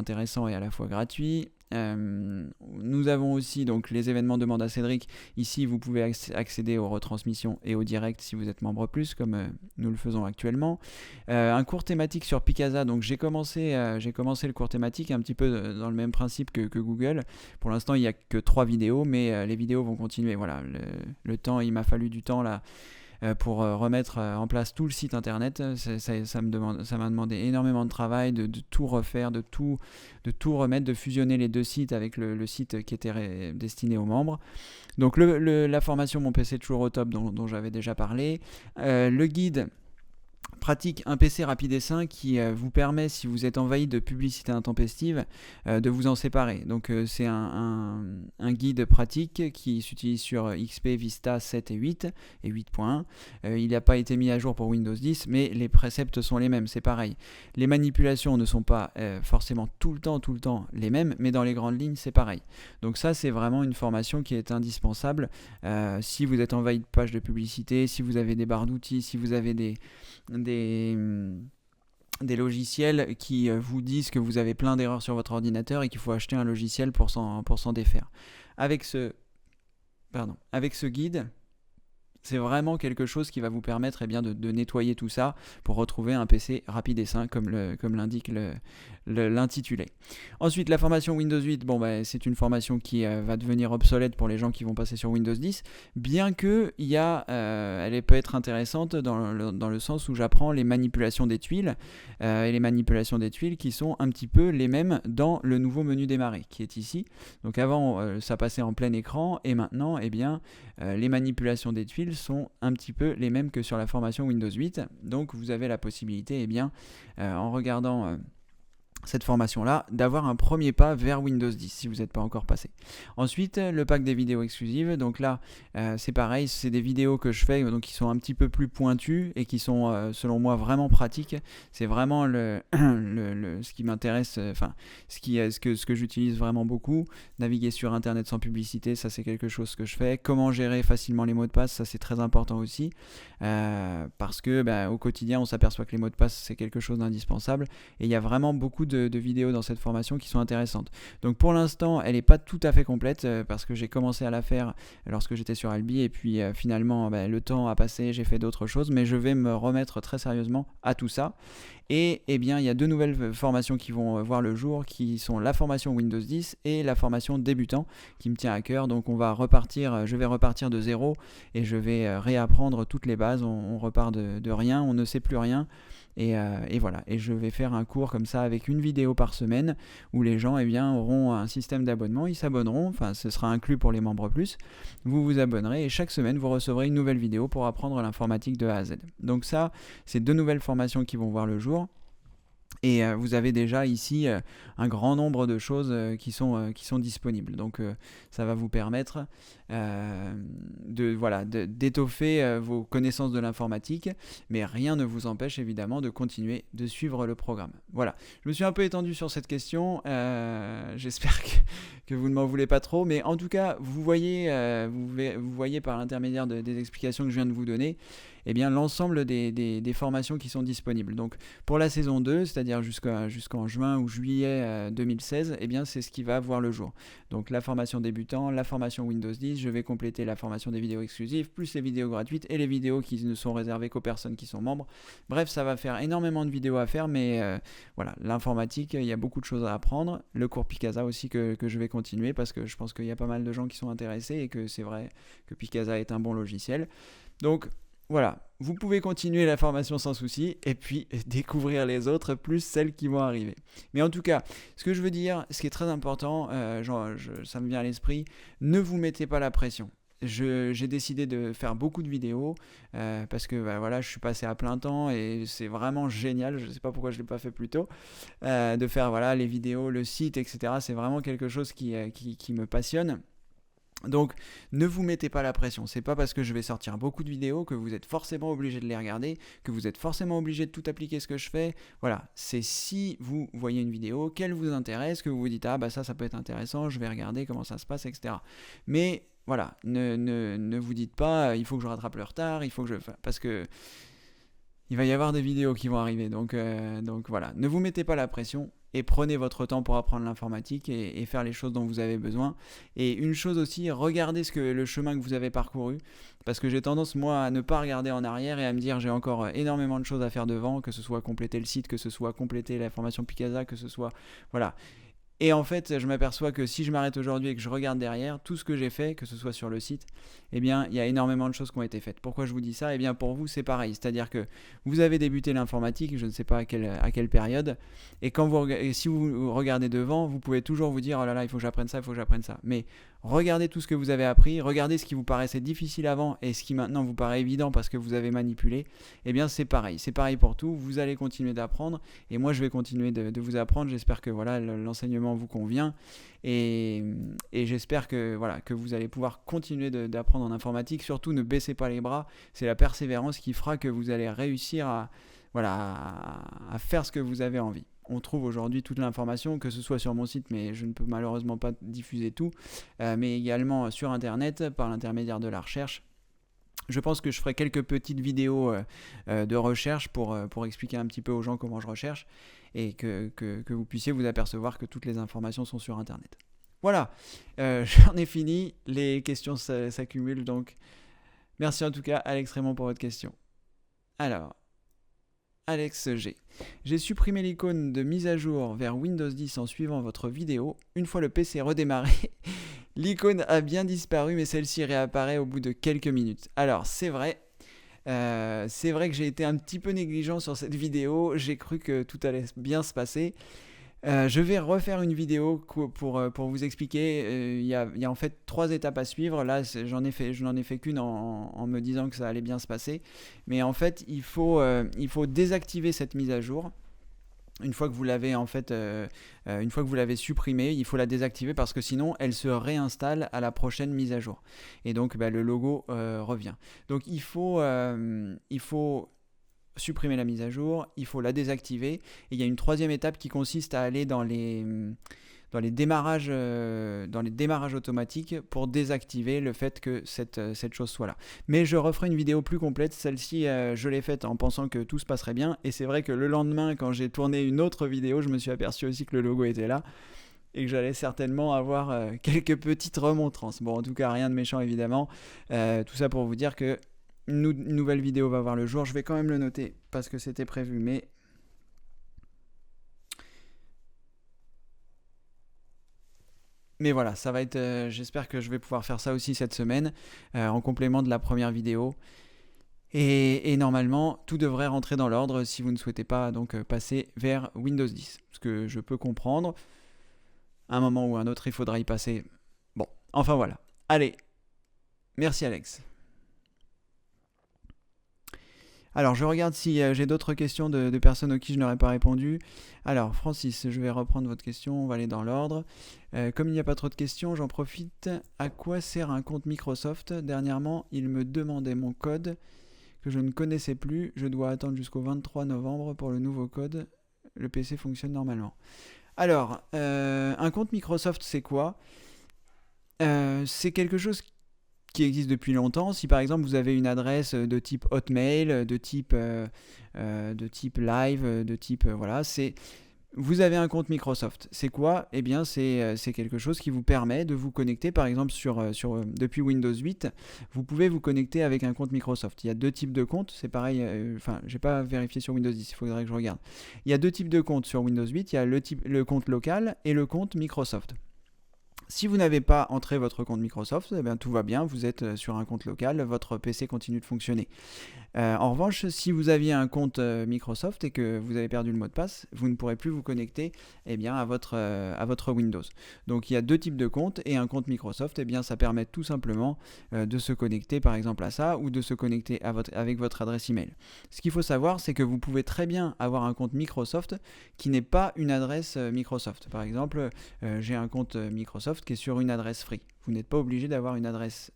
gratuits. Nous avons aussi donc les événements Demande à Cédric. Ici, vous pouvez accéder aux retransmissions et aux directs si vous êtes membre plus, comme nous le faisons actuellement. Un cours thématique sur Picasa. Donc j'ai commencé le cours thématique un petit peu dans le même principe que Google. Pour l'instant, il n'y a que 3 vidéos, mais les vidéos vont continuer. Voilà, le temps, il m'a fallu du temps là pour remettre en place tout le site internet. Ça m'a demandé énormément de travail, de tout refaire, de tout remettre, de fusionner les deux sites avec le site qui était destiné aux membres. Donc la formation Mon PC toujours au top dont j'avais déjà parlé. Le guide pratique un PC rapide et sain qui vous permet, si vous êtes envahi de publicité intempestive, de vous en séparer. Donc c'est un guide pratique qui s'utilise sur XP, Vista 7 et 8 et 8.1. Il n'a pas été mis à jour pour Windows 10, mais les préceptes sont les mêmes, c'est pareil. Les manipulations ne sont pas forcément tout le temps les mêmes, mais dans les grandes lignes c'est pareil. Donc ça c'est vraiment une formation qui est indispensable si vous êtes envahi de pages de publicité, si vous avez des barres d'outils, si vous avez des logiciels qui vous disent que vous avez plein d'erreurs sur votre ordinateur et qu'il faut acheter un logiciel pour s'en défaire. Avec ce guide, c'est vraiment quelque chose qui va vous permettre de nettoyer tout ça pour retrouver un PC rapide et sain comme l'indique l'intitulé. Ensuite, la formation Windows 8, c'est une formation qui va devenir obsolète pour les gens qui vont passer sur Windows 10, bien que elle peut être intéressante dans le sens où j'apprends les manipulations des tuiles, et les manipulations des tuiles qui sont un petit peu les mêmes dans le nouveau menu démarrer qui est ici. Donc avant, ça passait en plein écran, et maintenant, les manipulations des tuiles sont un petit peu les mêmes que sur la formation Windows 8. Donc vous avez la possibilité, en regardant cette formation-là, d'avoir un premier pas vers Windows 10 si vous n'êtes pas encore passé. Ensuite, le pack des vidéos exclusives. Donc là, c'est pareil, c'est des vidéos que je fais donc qui sont un petit peu plus pointues et qui sont, selon moi, vraiment pratiques. C'est vraiment ce qui m'intéresse, ce que j'utilise vraiment beaucoup. Naviguer sur Internet sans publicité, ça c'est quelque chose que je fais. Comment gérer facilement les mots de passe, ça c'est très important aussi. Parce que au quotidien, on s'aperçoit que les mots de passe, c'est quelque chose d'indispensable. Et il y a vraiment beaucoup de vidéos dans cette formation qui sont intéressantes. Donc pour l'instant, elle n'est pas tout à fait complète parce que j'ai commencé à la faire lorsque j'étais sur Albi et puis finalement le temps a passé, j'ai fait d'autres choses, mais je vais me remettre très sérieusement à tout ça. Et il y a 2 nouvelles formations qui vont voir le jour, qui sont la formation Windows 10 et la formation débutant qui me tient à cœur. Donc je vais repartir de zéro et je vais réapprendre toutes les bases. On repart de rien, on ne sait plus rien. Et voilà, et je vais faire un cours comme ça avec une vidéo par semaine où les gens auront un système d'abonnement, ils s'abonneront, ce sera inclus pour les membres plus, vous vous abonnerez et chaque semaine vous recevrez une nouvelle vidéo pour apprendre l'informatique de A à Z. Donc ça, c'est 2 nouvelles formations qui vont voir le jour. Et vous avez déjà ici un grand nombre de choses qui sont disponibles. Donc ça va vous permettre d'étoffer vos connaissances de l'informatique, mais rien ne vous empêche évidemment de continuer de suivre le programme. Voilà, je me suis un peu étendu sur cette question, j'espère que vous ne m'en voulez pas trop, mais en tout cas, vous voyez par l'intermédiaire des explications que je viens de vous donner, l'ensemble des formations qui sont disponibles. Donc pour la saison 2, c'est-à-dire jusqu'en juin ou juillet 2016, c'est ce qui va voir le jour. Donc la formation débutant, la formation Windows 10, je vais compléter la formation des vidéos exclusives, plus les vidéos gratuites et les vidéos qui ne sont réservées qu'aux personnes qui sont membres. Bref, ça va faire énormément de vidéos à faire, mais l'informatique, il y a beaucoup de choses à apprendre. Le cours Picasa aussi que je vais continuer parce que je pense qu'il y a pas mal de gens qui sont intéressés et que c'est vrai que Picasa est un bon logiciel. Donc voilà, vous pouvez continuer la formation sans souci et puis découvrir les autres plus celles qui vont arriver. Mais en tout cas, ce que je veux dire, ce qui est très important, ça me vient à l'esprit, ne vous mettez pas la pression. J'ai décidé de faire beaucoup de vidéos parce que je suis passé à plein temps et c'est vraiment génial, je ne sais pas pourquoi je ne l'ai pas fait plus tôt, de faire les vidéos, le site, etc. C'est vraiment quelque chose qui me passionne. Donc ne vous mettez pas la pression, c'est pas parce que je vais sortir beaucoup de vidéos que vous êtes forcément obligé de les regarder, que vous êtes forcément obligé de tout appliquer ce que je fais. Voilà, c'est si vous voyez une vidéo, qu'elle vous intéresse, que vous vous dites ça peut être intéressant, je vais regarder comment ça se passe, etc. Mais voilà, ne vous dites pas il faut que je rattrape le retard, parce que il va y avoir des vidéos qui vont arriver, donc voilà, ne vous mettez pas la pression. Et prenez votre temps pour apprendre l'informatique et faire les choses dont vous avez besoin. Et une chose aussi, regardez le chemin que vous avez parcouru. Parce que j'ai tendance, moi, à ne pas regarder en arrière et à me dire j'ai encore énormément de choses à faire devant, que ce soit compléter le site, que ce soit compléter la formation Picasa, que ce soit... Voilà. Et en fait, je m'aperçois que si je m'arrête aujourd'hui et que je regarde derrière, tout ce que j'ai fait, que ce soit sur le site, eh bien, il y a énormément de choses qui ont été faites. Pourquoi je vous dis ça? Eh bien, pour vous, c'est pareil. C'est-à-dire que vous avez débuté l'informatique, je ne sais pas à quelle période, et si vous regardez devant, vous pouvez toujours vous dire, oh là là, il faut que j'apprenne ça, il faut que j'apprenne ça. Mais regardez tout ce que vous avez appris, regardez ce qui vous paraissait difficile avant et ce qui maintenant vous paraît évident parce que vous avez manipulé. Eh bien, c'est pareil. C'est pareil pour tout. Vous allez continuer d'apprendre et moi, je vais continuer de vous apprendre. J'espère que voilà, l'enseignement vous convient et j'espère que, voilà, que vous allez pouvoir continuer d'apprendre en informatique. Surtout, ne baissez pas les bras. C'est la persévérance qui fera que vous allez réussir à faire ce que vous avez envie. On trouve aujourd'hui toute l'information, que ce soit sur mon site, mais je ne peux malheureusement pas diffuser tout, mais également sur Internet, par l'intermédiaire de la recherche. Je pense que je ferai quelques petites vidéos de recherche pour expliquer un petit peu aux gens comment je recherche et que vous puissiez vous apercevoir que toutes les informations sont sur Internet. Voilà, j'en ai fini, les questions s'accumulent, donc merci en tout cas Alex Raymond pour votre question. Alors, Alex G. J'ai supprimé l'icône de mise à jour vers Windows 10 en suivant votre vidéo. Une fois le PC redémarré, l'icône a bien disparu, mais celle-ci réapparaît au bout de quelques minutes. Alors, c'est vrai que j'ai été un petit peu négligent sur cette vidéo. J'ai cru que tout allait bien se passer. Je vais refaire une vidéo pour vous expliquer. Il y a en fait 3 étapes à suivre. Là, je n'en ai fait qu'une en me disant que ça allait bien se passer. Mais en fait, il faut désactiver cette mise à jour. Une fois que vous l'avez supprimée, il faut la désactiver parce que sinon elle se réinstalle à la prochaine mise à jour. Et donc le logo revient. Donc il faut supprimer la mise à jour, il faut la désactiver. Et il y a une 3e étape qui consiste à aller dans les démarrages automatiques pour désactiver le fait que cette chose soit là. Mais je referai une vidéo plus complète. Celle-ci, je l'ai faite en pensant que tout se passerait bien. Et c'est vrai que le lendemain, quand j'ai tourné une autre vidéo, je me suis aperçu aussi que le logo était là et que j'allais certainement avoir quelques petites remontrances. Bon, en tout cas, rien de méchant évidemment. Tout ça pour vous dire que une nouvelle vidéo va voir le jour. Je vais quand même le noter parce que c'était prévu, mais voilà, ça va être. J'espère que je vais pouvoir faire ça aussi cette semaine, en complément de la première vidéo. Et normalement, tout devrait rentrer dans l'ordre si vous ne souhaitez pas donc passer vers Windows 10. Ce que je peux comprendre. À un moment ou un autre, il faudra y passer. Bon, enfin voilà. Allez, merci Alex. Alors, je regarde si j'ai d'autres questions de personnes auxquelles je n'aurais pas répondu. Alors, Francis, je vais reprendre votre question, on va aller dans l'ordre. Comme il n'y a pas trop de questions, j'en profite. À quoi sert un compte Microsoft? Dernièrement, il me demandait mon code que je ne connaissais plus. Je dois attendre jusqu'au 23 novembre pour le nouveau code. Le PC fonctionne normalement. Alors, un compte Microsoft, c'est quoi? C'est quelque chose qui existe depuis longtemps. Si par exemple vous avez une adresse de type Hotmail, de type Live, de type voilà, vous avez un compte Microsoft. C'est quoi? Eh bien, c'est quelque chose qui vous permet de vous connecter, par exemple, depuis Windows 8, vous pouvez vous connecter avec un compte Microsoft. Il y a 2 types de comptes, c'est pareil, j'ai pas vérifié sur Windows 10, il faudrait que je regarde. Il y a 2 types de comptes sur Windows 8, il y a le compte local et le compte Microsoft. Si vous n'avez pas entré votre compte Microsoft, eh bien, tout va bien, vous êtes sur un compte local, votre PC continue de fonctionner. En revanche, si vous aviez un compte Microsoft et que vous avez perdu le mot de passe, vous ne pourrez plus vous connecter à votre Windows. Donc il y a 2 types de comptes et un compte Microsoft, ça permet tout simplement de se connecter par exemple à ça ou de se connecter avec votre adresse email. Ce qu'il faut savoir, c'est que vous pouvez très bien avoir un compte Microsoft qui n'est pas une adresse Microsoft. Par exemple, j'ai un compte Microsoft qui est sur une adresse free. Vous n'êtes pas obligé d'avoir une adresse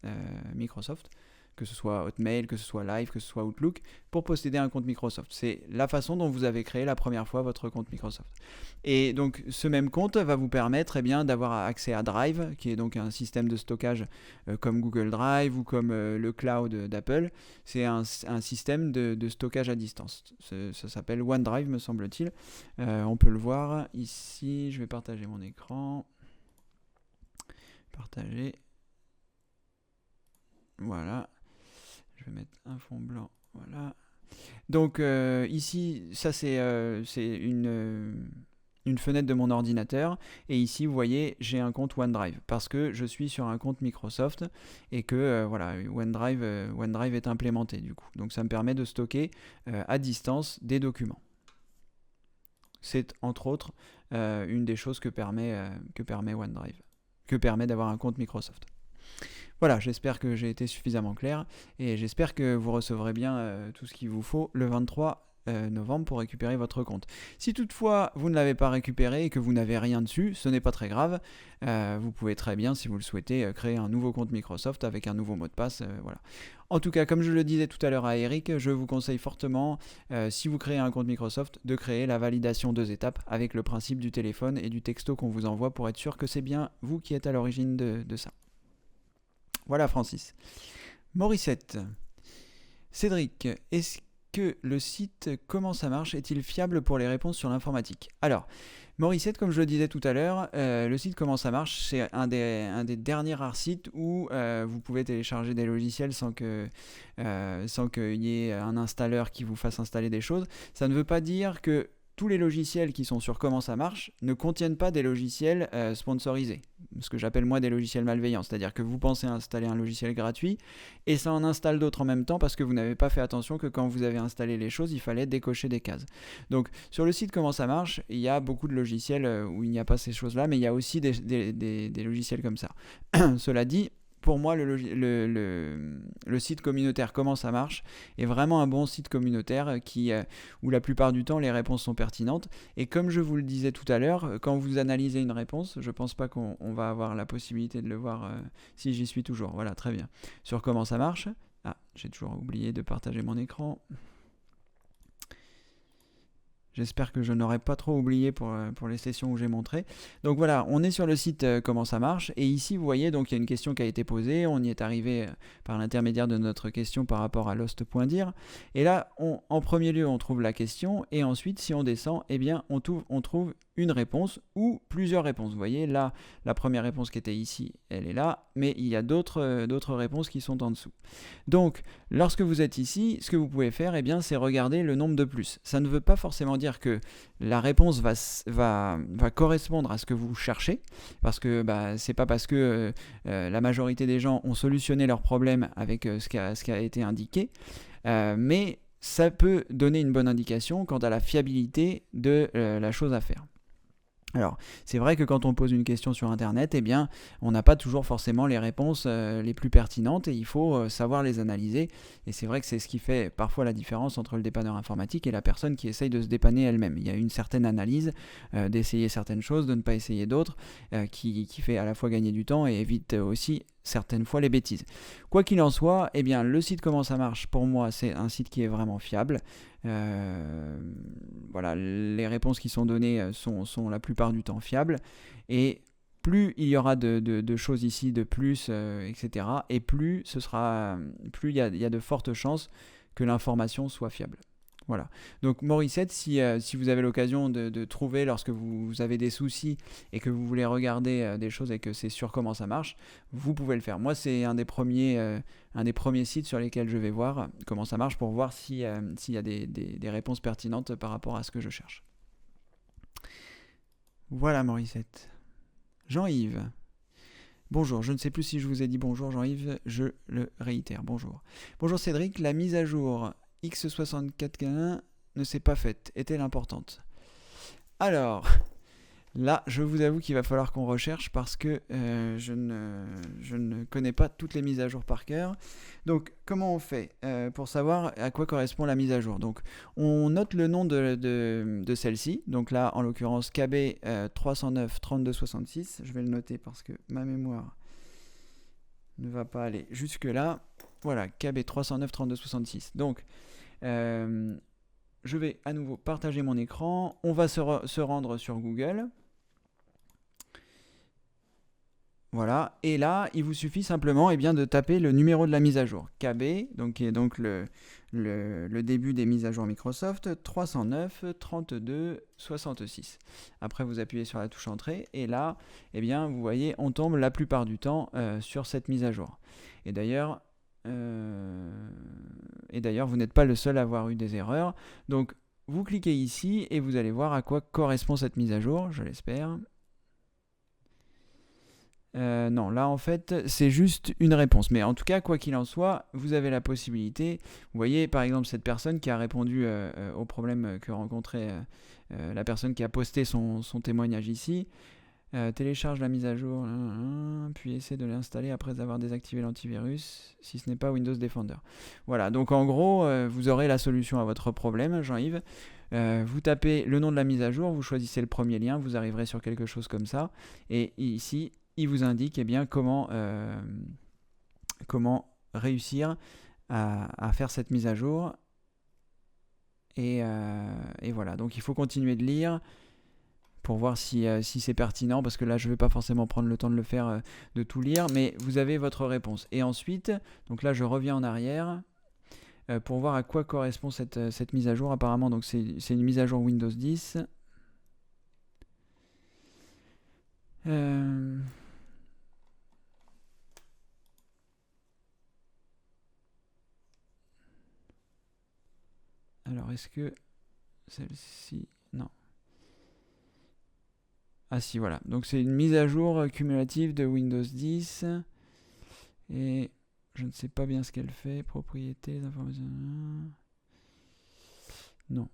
Microsoft, que ce soit Hotmail, que ce soit Live, que ce soit Outlook, pour posséder un compte Microsoft. C'est la façon dont vous avez créé la première fois votre compte Microsoft. Et donc ce même compte va vous permettre d'avoir accès à Drive, qui est donc un système de stockage comme Google Drive ou comme le cloud d'Apple. C'est un système de stockage à distance. Ça s'appelle OneDrive, me semble-t-il. On peut le voir ici. Je vais partager mon écran. Partager. Voilà. Je vais mettre un fond blanc, voilà. Donc ici, ça c'est une une fenêtre de mon ordinateur, et ici vous voyez j'ai un compte OneDrive parce que je suis sur un compte Microsoft et que voilà, OneDrive est implémenté du coup. Donc ça me permet de stocker à distance des documents. C'est entre autres une des choses que permet OneDrive, que permet d'avoir un compte Microsoft. Voilà, j'espère que j'ai été suffisamment clair et j'espère que vous recevrez bien tout ce qu'il vous faut le 23 novembre pour récupérer votre compte. Si toutefois vous ne l'avez pas récupéré et que vous n'avez rien dessus, ce n'est pas très grave. Vous pouvez très bien, si vous le souhaitez, créer un nouveau compte Microsoft avec un nouveau mot de passe. Voilà. En tout cas, comme je le disais tout à l'heure à Eric, je vous conseille fortement, si vous créez un compte Microsoft, de créer la validation 2 étapes avec le principe du téléphone et du texto qu'on vous envoie pour être sûr que c'est bien vous qui êtes à l'origine de ça. Voilà Francis. Morissette. Cédric, est-ce que le site Comment ça marche est-il fiable pour les réponses sur l'informatique? Alors, Morissette, comme je le disais tout à l'heure, le site Comment ça marche, c'est un des derniers rares sites où vous pouvez télécharger des logiciels sans qu'il y ait un installeur qui vous fasse installer des choses. Ça ne veut pas dire que tous les logiciels qui sont sur Comment ça marche ne contiennent pas des logiciels sponsorisés, ce que j'appelle moi des logiciels malveillants, c'est-à-dire que vous pensez installer un logiciel gratuit et ça en installe d'autres en même temps parce que vous n'avez pas fait attention que quand vous avez installé les choses, il fallait décocher des cases. Donc sur le site Comment ça marche, il y a beaucoup de logiciels où il n'y a pas ces choses-là, mais il y a aussi des logiciels comme ça. Cela dit, pour moi, le site communautaire Comment ça marche est vraiment un bon site communautaire où la plupart du temps les réponses sont pertinentes. Et comme je vous le disais tout à l'heure, quand vous analysez une réponse, je ne pense pas qu'on va avoir la possibilité de le voir si j'y suis toujours. Voilà, très bien. Sur Comment ça marche. Ah, j'ai toujours oublié de partager mon écran. J'espère que je n'aurai pas trop oublié pour les sessions où j'ai montré. Donc voilà, on est sur le site Comment ça marche. Et ici, vous voyez, donc il y a une question qui a été posée. On y est arrivé par l'intermédiaire de notre question par rapport à lost.dir. Et là, en premier lieu, on trouve la question. Et ensuite, si on descend, eh bien, on trouve une réponse ou plusieurs réponses. Vous voyez, là, la première réponse qui était ici, elle est là. Mais il y a d'autres réponses qui sont en dessous. Donc, lorsque vous êtes ici, ce que vous pouvez faire, eh bien, c'est regarder le nombre de plus. Ça ne veut pas forcément dire que la réponse va correspondre à ce que vous cherchez, parce que c'est pas parce que la majorité des gens ont solutionné leurs problèmes avec ce qui a été indiqué, mais ça peut donner une bonne indication quant à la fiabilité de la chose à faire. Alors, c'est vrai que quand on pose une question sur Internet, eh bien, on n'a pas toujours forcément les réponses les plus pertinentes et il faut savoir les analyser. Et c'est vrai que c'est ce qui fait parfois la différence entre le dépanneur informatique et la personne qui essaye de se dépanner elle-même. Il y a une certaine analyse d'essayer certaines choses, de ne pas essayer d'autres, qui fait à la fois gagner du temps et évite aussi certaines fois les bêtises. Quoi qu'il en soit, eh bien, le site Comment ça marche, pour moi, c'est un site qui est vraiment fiable. Voilà, les réponses qui sont données sont la plupart du temps fiables. Et plus il y aura de choses ici, de plus, etc., et plus il y a de fortes chances que l'information soit fiable. Voilà. Donc Morissette, si vous avez l'occasion de trouver lorsque vous avez des soucis et que vous voulez regarder des choses et que c'est sur Comment ça marche, vous pouvez le faire. Moi, c'est un des premiers sites sur lesquels je vais voir comment ça marche pour voir s'il y a des réponses pertinentes par rapport à ce que je cherche. Voilà Morissette. Jean-Yves. Bonjour, je ne sais plus si je vous ai dit bonjour Jean-Yves, je le réitère. Bonjour. Bonjour Cédric, la mise à jour X64K1 ne s'est pas faite. Est-elle importante? Alors, là, je vous avoue qu'il va falloir qu'on recherche parce que je ne connais pas toutes les mises à jour par cœur. Donc, comment on fait pour savoir à quoi correspond la mise à jour? Donc, on note le nom de celle-ci. Donc là, en l'occurrence, KB 309 3266. Je vais le noter parce que ma mémoire ne va pas aller jusque-là. Voilà, KB 309 3266. Donc, je vais à nouveau partager mon écran. On va se rendre sur Google. Voilà, et là, il vous suffit simplement de taper le numéro de la mise à jour. KB, donc, qui est donc le début des mises à jour Microsoft, 309 32 66. Après, vous appuyez sur la touche Entrée, et là, vous voyez, on tombe la plupart du temps sur cette mise à jour. Et d'ailleurs, vous n'êtes pas le seul à avoir eu des erreurs. Donc, vous cliquez ici et vous allez voir à quoi correspond cette mise à jour, je l'espère. Non, là en fait c'est juste une réponse, mais en tout cas quoi qu'il en soit, vous avez la possibilité, vous voyez par exemple cette personne qui a répondu au problème que rencontrait la personne qui a posté son témoignage ici, télécharge la mise à jour, puis essaie de l'installer après avoir désactivé l'antivirus, si ce n'est pas Windows Defender. Voilà, donc en gros vous aurez la solution à votre problème, Jean-Yves. Vous tapez le nom de la mise à jour, vous choisissez le premier lien, vous arriverez sur quelque chose comme ça, et ici il vous indique comment réussir à faire cette mise à jour. Et voilà, donc il faut continuer de lire pour voir si c'est pertinent, parce que là je ne vais pas forcément prendre le temps de le faire, de tout lire, mais vous avez votre réponse. Et ensuite, donc là je reviens en arrière pour voir à quoi correspond cette mise à jour. Apparemment, donc c'est une mise à jour Windows 10. Alors, est-ce que celle-ci... Non. Ah si, voilà. Donc, c'est une mise à jour cumulative de Windows 10. Et je ne sais pas bien ce qu'elle fait. Propriétés, informations... Non.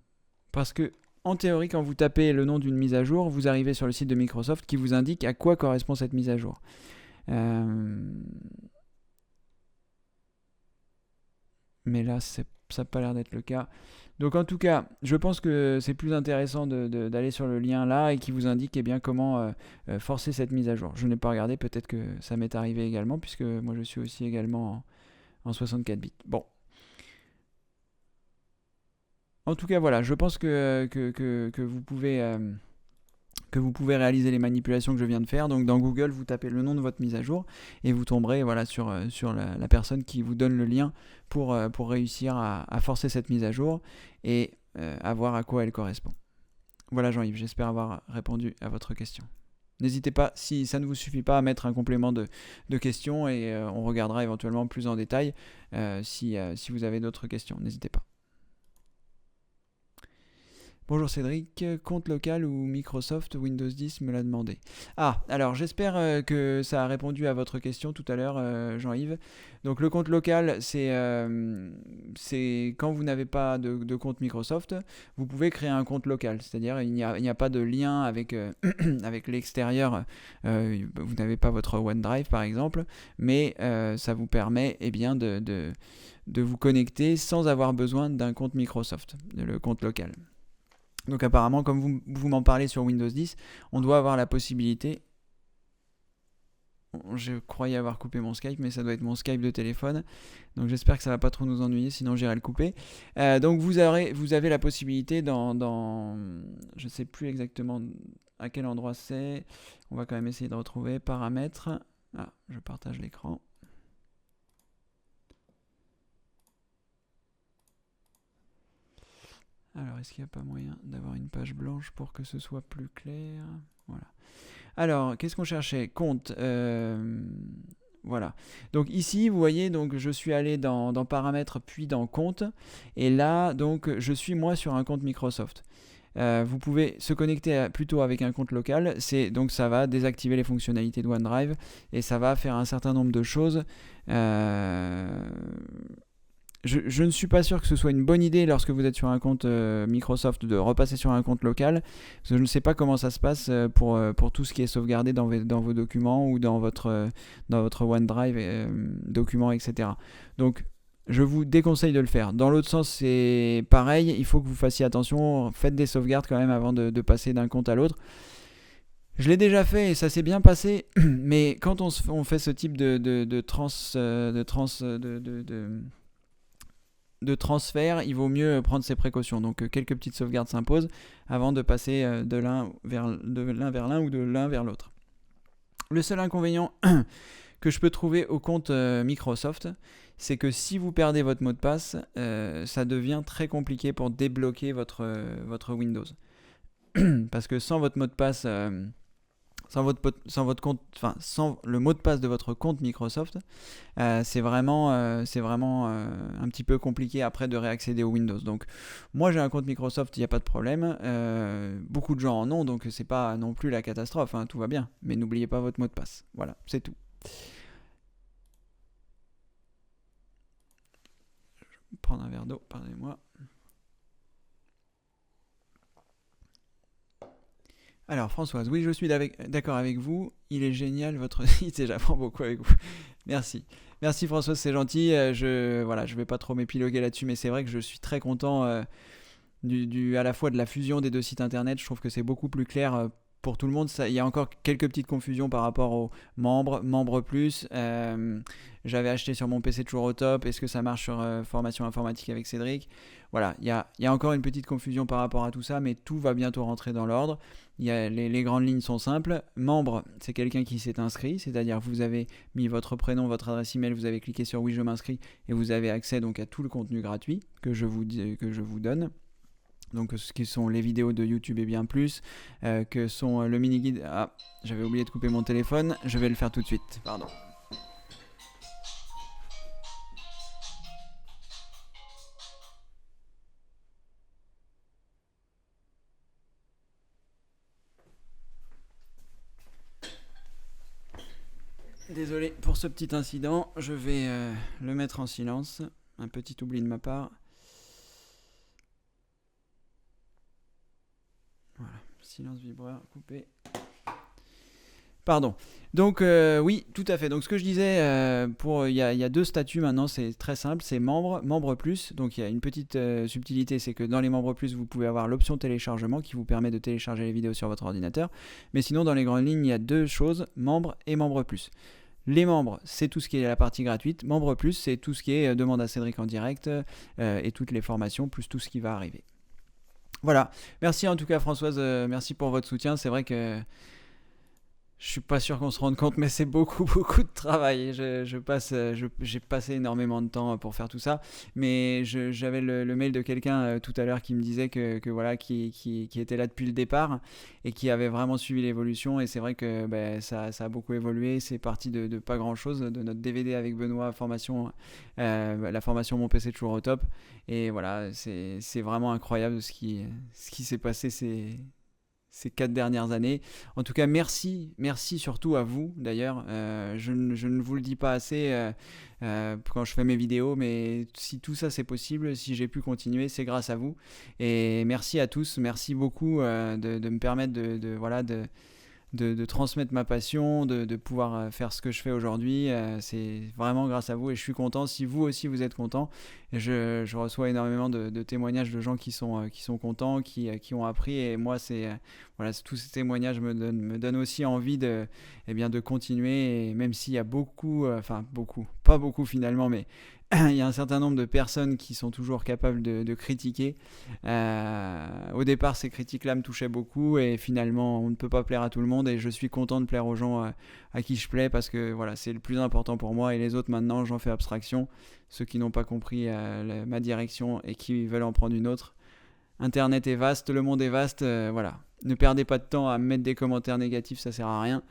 Parce que, en théorie, quand vous tapez le nom d'une mise à jour, vous arrivez sur le site de Microsoft qui vous indique à quoi correspond cette mise à jour. Mais là, ça n'a pas l'air d'être le cas. Donc en tout cas, je pense que c'est plus intéressant d'aller sur le lien là et qui vous indique comment forcer cette mise à jour. Je n'ai pas regardé, peut-être que ça m'est arrivé également, puisque moi je suis aussi également en 64 bits. Bon. En tout cas, voilà, je pense que vous pouvez réaliser les manipulations que je viens de faire. Donc dans Google, vous tapez le nom de votre mise à jour et vous tomberez sur la personne qui vous donne le lien pour réussir à forcer cette mise à jour et à voir à quoi elle correspond. Voilà Jean-Yves, j'espère avoir répondu à votre question. N'hésitez pas, si ça ne vous suffit pas, à mettre un complément de questions et on regardera éventuellement plus en détail si vous avez d'autres questions. N'hésitez pas. Bonjour Cédric, compte local ou Microsoft Windows 10 me l'a demandé. Ah, alors j'espère que ça a répondu à votre question tout à l'heure, Jean-Yves. Donc le compte local, c'est quand vous n'avez pas de compte Microsoft, vous pouvez créer un compte local. C'est-à-dire il n'y a pas de lien avec, avec l'extérieur. Vous n'avez pas votre OneDrive par exemple, mais ça vous permet de vous connecter sans avoir besoin d'un compte Microsoft, le compte local. Donc apparemment, comme vous m'en parlez sur Windows 10, on doit avoir la possibilité... Je croyais avoir coupé mon Skype, mais ça doit être mon Skype de téléphone. Donc j'espère que ça ne va pas trop nous ennuyer, sinon j'irai le couper. Donc vous avez la possibilité dans... Je ne sais plus exactement à quel endroit c'est. On va quand même essayer de retrouver paramètres. Ah, je partage l'écran. Alors, est-ce qu'il n'y a pas moyen d'avoir une page blanche pour que ce soit plus clair? Voilà. Alors, qu'est-ce qu'on cherchait? Compte. Voilà. Donc ici, vous voyez, donc je suis allé dans paramètres puis dans compte. Et là, donc, je suis moi sur un compte Microsoft. Vous pouvez se connecter plutôt avec un compte local. Donc ça va désactiver les fonctionnalités de OneDrive et ça va faire un certain nombre de choses. Je ne suis pas sûr que ce soit une bonne idée lorsque vous êtes sur un compte Microsoft de repasser sur un compte local, parce que je ne sais pas comment ça se passe pour tout ce qui est sauvegardé dans vos documents ou dans votre OneDrive documents, etc. Donc je vous déconseille de le faire. Dans l'autre sens, c'est pareil, il faut que vous fassiez attention, faites des sauvegardes quand même avant de passer d'un compte à l'autre. Je l'ai déjà fait et ça s'est bien passé, mais quand on fait ce type de transfert, il vaut mieux prendre ses précautions. Donc quelques petites sauvegardes s'imposent avant de passer de l'un vers l'un ou de l'un vers l'autre. Le seul inconvénient que je peux trouver au compte Microsoft, c'est que si vous perdez votre mot de passe, ça devient très compliqué pour débloquer votre Windows. Parce que sans votre mot de passe sans le mot de passe de votre compte Microsoft, c'est vraiment un petit peu compliqué après de réaccéder au Windows. Donc moi j'ai un compte Microsoft, il n'y a pas de problème. Beaucoup de gens en ont, donc c'est pas non plus la catastrophe, hein, tout va bien. Mais n'oubliez pas votre mot de passe. Voilà, c'est tout. Je vais prendre un verre d'eau, pardonnez-moi. Alors Françoise, oui je suis d'accord avec vous, il est génial votre site et j'apprends beaucoup avec vous. Merci. Merci Françoise, c'est gentil. Je vais pas trop m'épiloguer là-dessus, mais c'est vrai que je suis très content à la fois de la fusion des deux sites internet. Je trouve que c'est beaucoup plus clair pour tout le monde. Il y a encore quelques petites confusions par rapport aux membres plus. J'avais acheté sur mon PC toujours au top. Est-ce que ça marche sur formation informatique avec Cédric? Voilà, il y a encore une petite confusion par rapport à tout ça, mais tout va bientôt rentrer dans l'ordre. Les grandes lignes sont simples. Membre, c'est quelqu'un qui s'est inscrit, c'est-à-dire vous avez mis votre prénom, votre adresse email, vous avez cliqué sur oui je m'inscris et vous avez accès donc à tout le contenu gratuit que je vous donne. Donc ce qui sont les vidéos de YouTube et bien plus, que sont le mini-guide... Ah, j'avais oublié de couper mon téléphone, je vais le faire tout de suite, pardon. Désolé pour ce petit incident, je vais le mettre en silence, un petit oubli de ma part. Voilà, silence vibreur, coupé. Pardon. Donc oui, tout à fait. Donc ce que je disais, il y a deux statuts maintenant, c'est très simple, c'est membre plus. Donc il y a une petite subtilité, c'est que dans les membres plus, vous pouvez avoir l'option téléchargement qui vous permet de télécharger les vidéos sur votre ordinateur. Mais sinon, dans les grandes lignes, il y a deux choses, membre et membre plus. Les membres, c'est tout ce qui est la partie gratuite. Membre plus, c'est tout ce qui est demande à Cédric en direct et toutes les formations, plus tout ce qui va arriver. Voilà. Merci en tout cas Françoise, merci pour votre soutien. C'est vrai que je suis pas sûr qu'on se rende compte, mais c'est beaucoup de travail. J'ai passé énormément de temps pour faire tout ça, mais j'avais le mail de quelqu'un tout à l'heure qui me disait que voilà, qui était là depuis le départ et qui avait vraiment suivi l'évolution. Et c'est vrai que ça a beaucoup évolué. C'est parti de pas grand chose, de notre DVD avec Benoît, la formation Mon PC toujours au top. Et voilà, c'est vraiment incroyable ce qui s'est passé ces 4 dernières années. En tout cas, merci surtout à vous d'ailleurs. Je ne vous le dis pas assez quand je fais mes vidéos, mais si tout ça c'est possible, si j'ai pu continuer, c'est grâce à vous. Et merci à tous, merci beaucoup de me permettre de transmettre ma passion, de pouvoir faire ce que je fais aujourd'hui. C'est vraiment grâce à vous et je suis content. Si vous aussi vous êtes content, je reçois énormément de témoignages de gens qui sont contents, qui ont appris. Et moi, tous ces témoignages me donnent aussi envie de continuer. Et même s'il y a pas beaucoup finalement, mais il y a un certain nombre de personnes qui sont toujours capables de critiquer. Au départ, ces critiques-là me touchaient beaucoup et finalement, on ne peut pas plaire à tout le monde et je suis content de plaire aux gens à qui je plais parce que voilà, c'est le plus important pour moi et les autres maintenant, j'en fais abstraction. Ceux qui n'ont pas compris ma direction et qui veulent en prendre une autre. Internet est vaste, le monde est vaste, voilà. Ne perdez pas de temps à mettre des commentaires négatifs, ça sert à rien.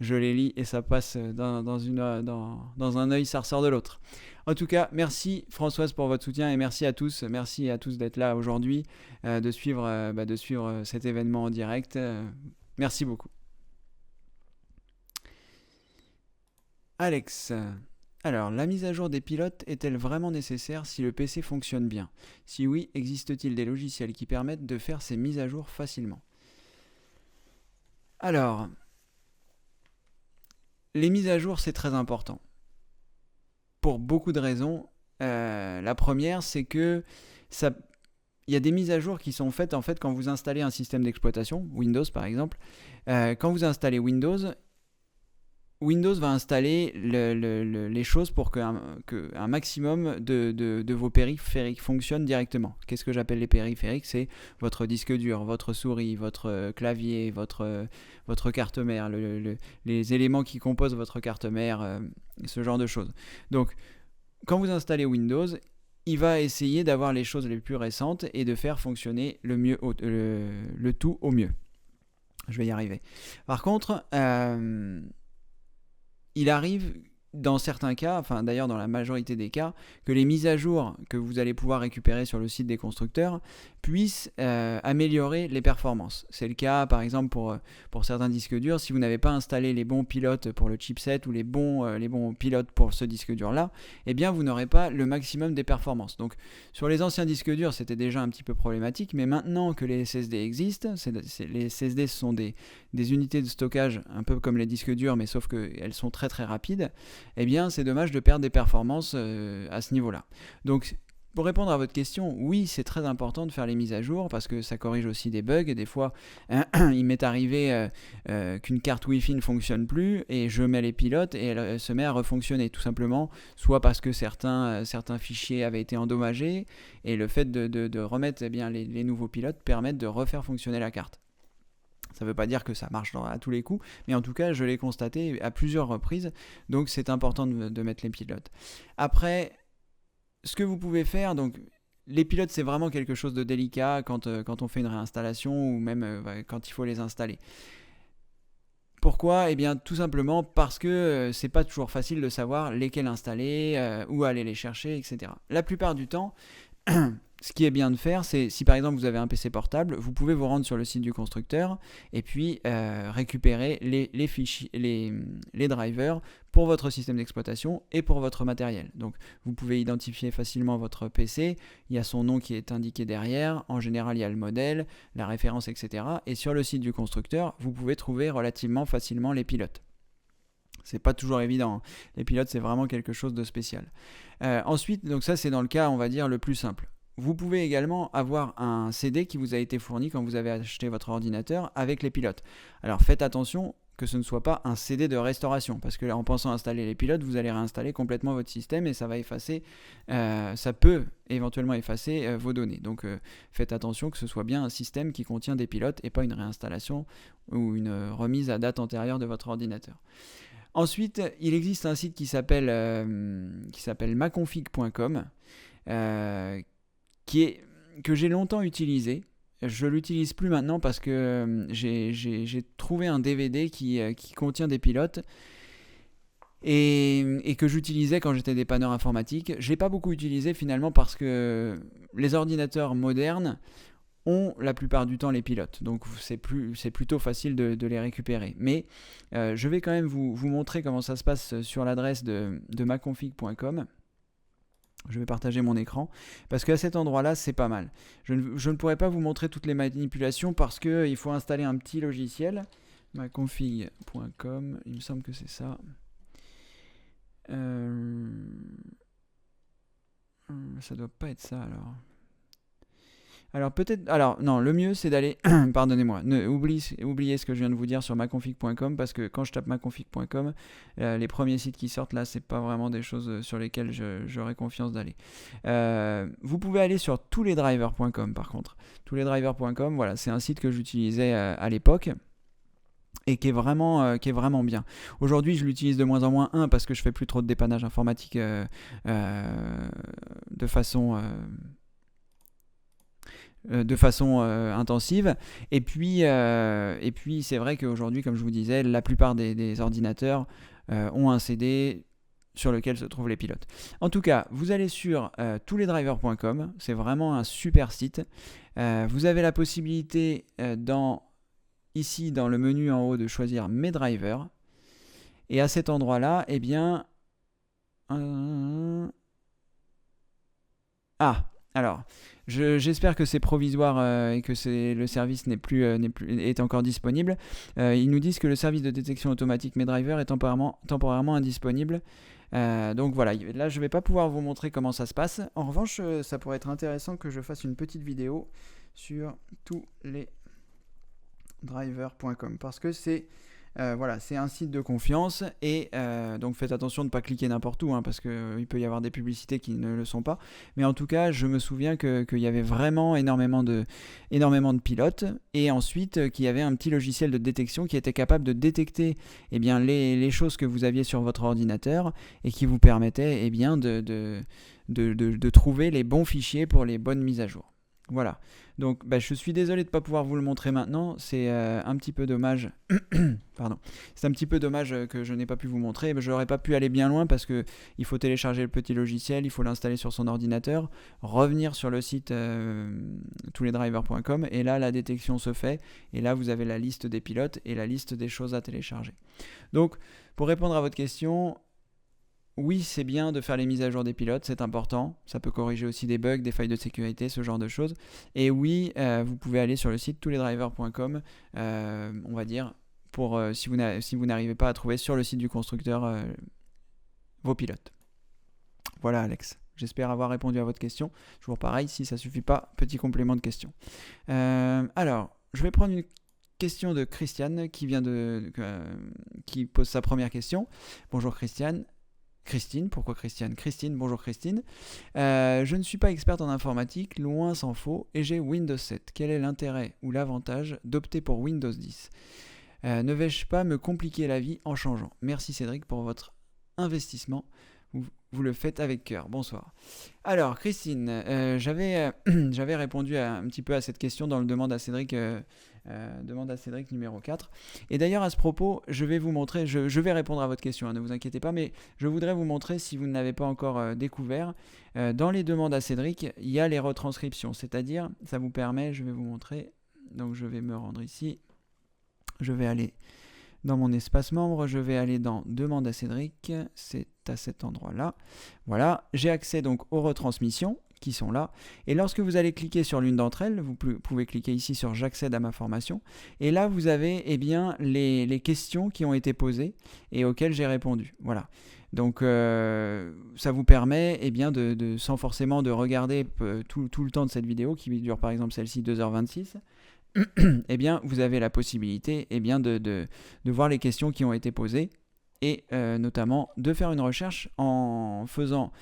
Je les lis et ça passe dans un œil, ça ressort de l'autre. En tout cas, merci Françoise pour votre soutien et merci à tous d'être là aujourd'hui, de suivre cet événement en direct. Merci beaucoup. Alex, alors la mise à jour des pilotes est-elle vraiment nécessaire si le PC fonctionne bien? Si oui, existe-t-il des logiciels qui permettent de faire ces mises à jour facilement? Alors, les mises à jour c'est très important. Pour beaucoup de raisons. La première, c'est que il y a des mises à jour qui sont faites en fait quand vous installez un système d'exploitation, Windows par exemple. Quand vous installez Windows va installer les choses pour qu'un maximum de vos périphériques fonctionnent directement. Qu'est-ce que j'appelle les périphériques? C'est votre disque dur, votre souris, votre clavier, votre carte mère, les éléments qui composent votre carte mère, ce genre de choses. Donc, quand vous installez Windows, il va essayer d'avoir les choses les plus récentes et de faire fonctionner le tout au mieux. Je vais y arriver. Par contre, il arrive dans certains cas, enfin d'ailleurs dans la majorité des cas, que les mises à jour que vous allez pouvoir récupérer sur le site des constructeurs puissent améliorer les performances. C'est le cas par exemple pour certains disques durs. Si vous n'avez pas installé les bons pilotes pour le chipset ou les bons pilotes pour ce disque dur là, eh bien vous n'aurez pas le maximum des performances. Donc sur les anciens disques durs c'était déjà un petit peu problématique, mais maintenant que les SSD existent, les SSD ce sont des unités de stockage un peu comme les disques durs, mais sauf qu'elles sont très très rapides, eh bien c'est dommage de perdre des performances à ce niveau-là. Donc pour répondre à votre question, oui, c'est très important de faire les mises à jour parce que ça corrige aussi des bugs. Et des fois, il m'est arrivé qu'une carte Wi-Fi ne fonctionne plus et je mets les pilotes et elle se met à refonctionner tout simplement, soit parce que certains fichiers avaient été endommagés et le fait de remettre les nouveaux pilotes permettent de refaire fonctionner la carte. Ça ne veut pas dire que ça marche à tous les coups, mais en tout cas, je l'ai constaté à plusieurs reprises, donc c'est important de mettre les pilotes. Après, ce que vous pouvez faire, donc les pilotes, c'est vraiment quelque chose de délicat quand on fait une réinstallation ou même quand il faut les installer. Pourquoi ? Eh bien, tout simplement parce que c'est pas toujours facile de savoir lesquels installer, où aller les chercher, etc. La plupart du temps, ce qui est bien de faire, c'est si par exemple vous avez un PC portable, vous pouvez vous rendre sur le site du constructeur et puis récupérer les fichiers, les drivers pour votre système d'exploitation et pour votre matériel. Donc vous pouvez identifier facilement votre PC, il y a son nom qui est indiqué derrière, en général il y a le modèle, la référence, etc. Et sur le site du constructeur, vous pouvez trouver relativement facilement les pilotes. C'est pas toujours évident, hein. Les pilotes c'est vraiment quelque chose de spécial. Ensuite, donc ça c'est dans le cas on va dire le plus simple. Vous pouvez également avoir un CD qui vous a été fourni quand vous avez acheté votre ordinateur avec les pilotes. Alors faites attention que ce ne soit pas un CD de restauration, parce que là, en pensant installer les pilotes, vous allez réinstaller complètement votre système et ça va effacer, ça peut éventuellement effacer vos données. Donc faites attention que ce soit bien un système qui contient des pilotes et pas une réinstallation ou une remise à date antérieure de votre ordinateur. Ensuite, il existe un site qui s'appelle maconfig.com que j'ai longtemps utilisé. Je l'utilise plus maintenant parce que j'ai trouvé un DVD qui contient des pilotes et que j'utilisais quand j'étais dépanneur informatique. Je l'ai pas beaucoup utilisé finalement parce que les ordinateurs modernes ont la plupart du temps les pilotes, donc c'est plutôt facile de les récupérer. Mais je vais quand même vous montrer comment ça se passe sur l'adresse de maconfig.com. Je vais partager mon écran, parce qu'à cet endroit-là, c'est pas mal. Je ne pourrais pas vous montrer toutes les manipulations, parce qu'il faut installer un petit logiciel. maconfig.com, il me semble que c'est ça. Ça doit pas être ça, alors. Alors peut-être, non, le mieux c'est d'aller, pardonnez-moi, oubliez ce que je viens de vous dire sur maconfig.com, parce que quand je tape maconfig.com, les premiers sites qui sortent là, c'est pas vraiment des choses sur lesquelles j'aurais confiance d'aller. Vous pouvez aller sur touslesdrivers.com par contre. Touslesdrivers.com, voilà, c'est un site que j'utilisais à l'époque et qui est vraiment bien. Aujourd'hui, je l'utilise de moins en moins, parce que je fais plus trop de dépannage informatique de façon intensive, et puis c'est vrai qu'aujourd'hui, comme je vous disais, la plupart des ordinateurs ont un CD sur lequel se trouvent les pilotes. En tout cas, vous allez sur touslesdrivers.com, c'est vraiment un super site. Vous avez la possibilité ici dans le menu en haut de choisir mes drivers, et à cet endroit-là, eh bien alors, j'espère que c'est provisoire et que le service est encore disponible. Ils nous disent que le service de détection automatique MeDriver est temporairement indisponible. Donc voilà, là je ne vais pas pouvoir vous montrer comment ça se passe. En revanche, ça pourrait être intéressant que je fasse une petite vidéo sur tousledsdrivers.com, parce que c'est un site de confiance, et donc faites attention de ne pas cliquer n'importe où, parce qu'il peut y avoir des publicités qui ne le sont pas. Mais en tout cas, je me souviens qu'il y avait vraiment énormément de pilotes, et ensuite qu'il y avait un petit logiciel de détection qui était capable de détecter les choses que vous aviez sur votre ordinateur et qui vous permettait de trouver les bons fichiers pour les bonnes mises à jour. Voilà, donc je suis désolé de ne pas pouvoir vous le montrer maintenant, c'est un petit peu dommage, pardon, c'est un petit peu dommage que je n'ai pas pu vous montrer, je n'aurais pas pu aller bien loin parce que il faut télécharger le petit logiciel, il faut l'installer sur son ordinateur, revenir sur le site touslesdrivers.com et là la détection se fait et là vous avez la liste des pilotes et la liste des choses à télécharger. Donc pour répondre à votre question, oui, c'est bien de faire les mises à jour des pilotes, c'est important. Ça peut corriger aussi des bugs, des failles de sécurité, ce genre de choses. Et oui, vous pouvez aller sur le site touslesdrivers.com, on va dire, pour si vous n'arrivez pas à trouver sur le site du constructeur vos pilotes. Voilà Alex, j'espère avoir répondu à votre question. Toujours pareil, si ça ne suffit pas, petit complément de question. Alors, je vais prendre une question de Christiane qui pose sa première question. Bonjour Christiane. Christine, pourquoi Christiane ? Christine, bonjour Christine. Je ne suis pas experte en informatique, loin s'en faut, et j'ai Windows 7. Quel est l'intérêt ou l'avantage d'opter pour Windows 10 ? Ne vais-je pas me compliquer la vie en changeant ? Merci Cédric pour votre investissement. Vous le faites avec cœur. Bonsoir. Alors Christine, j'avais répondu un petit peu à cette question dans le demande à Cédric numéro 4. Et d'ailleurs à ce propos, je vais vous montrer, je vais répondre à votre question, ne vous inquiétez pas, mais je voudrais vous montrer, si vous ne l'avez pas encore découvert, dans les demandes à Cédric, il y a les retranscriptions, c'est-à-dire, ça vous permet, je vais vous montrer, donc je vais me rendre ici, je vais aller dans mon espace membre, je vais aller dans demande à Cédric, c'est à cet endroit-là. Voilà, j'ai accès donc aux retransmissions qui sont là. Et lorsque vous allez cliquer sur l'une d'entre elles, vous pouvez cliquer ici sur j'accède à ma formation. Et là, vous avez les questions qui ont été posées et auxquelles j'ai répondu. Voilà. Donc ça vous permet sans forcément de regarder tout le temps de cette vidéo qui dure par exemple celle-ci 2h26. Vous avez la possibilité de voir les questions qui ont été posées et notamment de faire une recherche en faisant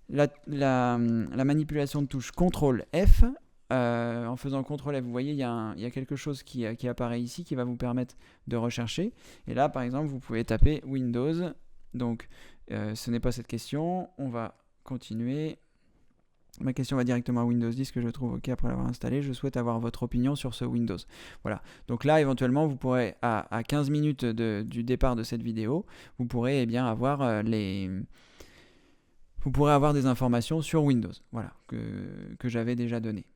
la manipulation de touche CTRL F. En faisant CTRL F, vous voyez, il y a quelque chose qui apparaît ici qui va vous permettre de rechercher. Et là, par exemple, vous pouvez taper Windows. Donc, ce n'est pas cette question. On va continuer. Ma question va directement à Windows 10 que je trouve OK après l'avoir installé. Je souhaite avoir votre opinion sur ce Windows. Voilà. Donc là, éventuellement, vous pourrez, à 15 minutes du départ de cette vidéo, vous pourrez avoir vous pourrez avoir des informations sur Windows, voilà, que j'avais déjà donné.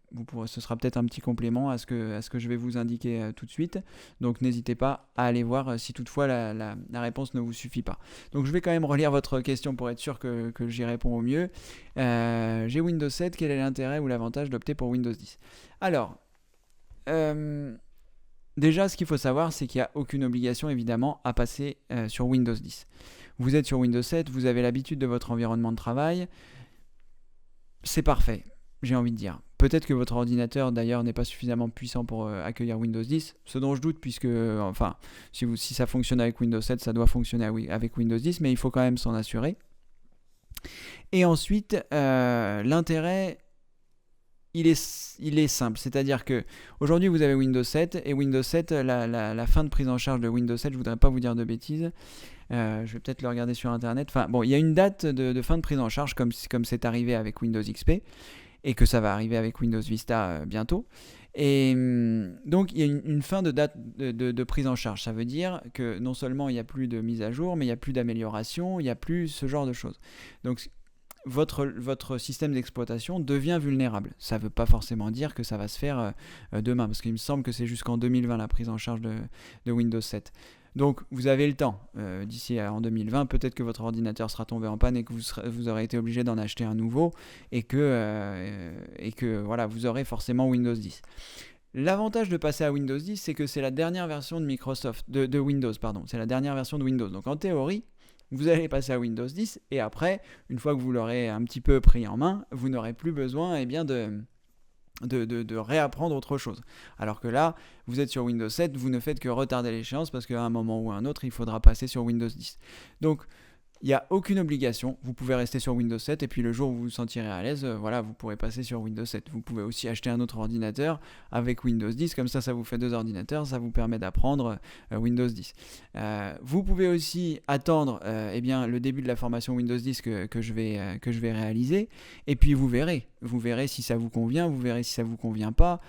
Ce sera peut-être un petit complément à ce que je vais vous indiquer tout de suite. Donc n'hésitez pas à aller voir si toutefois la réponse ne vous suffit pas. Donc je vais quand même relire votre question pour être sûr que j'y réponds au mieux. J'ai Windows 7, quel est l'intérêt ou l'avantage d'opter pour Windows 10 ? Alors, déjà ce qu'il faut savoir, c'est qu'il n'y a aucune obligation évidemment à passer sur Windows 10. Vous êtes sur Windows 7, vous avez l'habitude de votre environnement de travail, c'est parfait, j'ai envie de dire. Peut-être que votre ordinateur d'ailleurs n'est pas suffisamment puissant pour accueillir Windows 10, ce dont je doute puisque, si ça fonctionne avec Windows 7, ça doit fonctionner avec Windows 10, mais il faut quand même s'en assurer. Et ensuite, l'intérêt, il est simple, c'est-à-dire que aujourd'hui vous avez Windows 7 et Windows 7, la fin de prise en charge de Windows 7, je ne voudrais pas vous dire de bêtises, je vais peut-être le regarder sur internet, il y a une date de fin de prise en charge comme c'est arrivé avec Windows XP et que ça va arriver avec Windows Vista bientôt. Et donc il y a une fin de date de prise en charge, ça veut dire que non seulement il n'y a plus de mise à jour, mais il n'y a plus d'amélioration, il n'y a plus ce genre de choses. Donc votre système d'exploitation devient vulnérable. Ça ne veut pas forcément dire que ça va se faire demain, parce qu'il me semble que c'est jusqu'en 2020 la prise en charge de Windows 7. Donc vous avez le temps, d'ici en 2020, peut-être que votre ordinateur sera tombé en panne et que vous aurez été obligé d'en acheter un nouveau et que voilà, vous aurez forcément Windows 10. L'avantage de passer à Windows 10, c'est que c'est la dernière version de Windows, pardon. C'est la dernière version de Windows. Donc en théorie, vous allez passer à Windows 10 et après, une fois que vous l'aurez un petit peu pris en main, vous n'aurez plus besoin de réapprendre autre chose. Alors que là, vous êtes sur Windows 7, vous ne faites que retarder l'échéance parce qu'à un moment ou à un autre, il faudra passer sur Windows 10. Donc, Il n'y a aucune obligation, vous pouvez rester sur Windows 7 et puis le jour où vous vous sentirez à l'aise, voilà, vous pourrez passer sur Windows 7. Vous pouvez aussi acheter un autre ordinateur avec Windows 10, comme ça vous fait 2 ordinateurs, ça vous permet d'apprendre Windows 10. Vous pouvez aussi attendre le début de la formation Windows 10 que je vais réaliser, et puis vous verrez si ça vous convient, vous verrez si ça vous convient pas.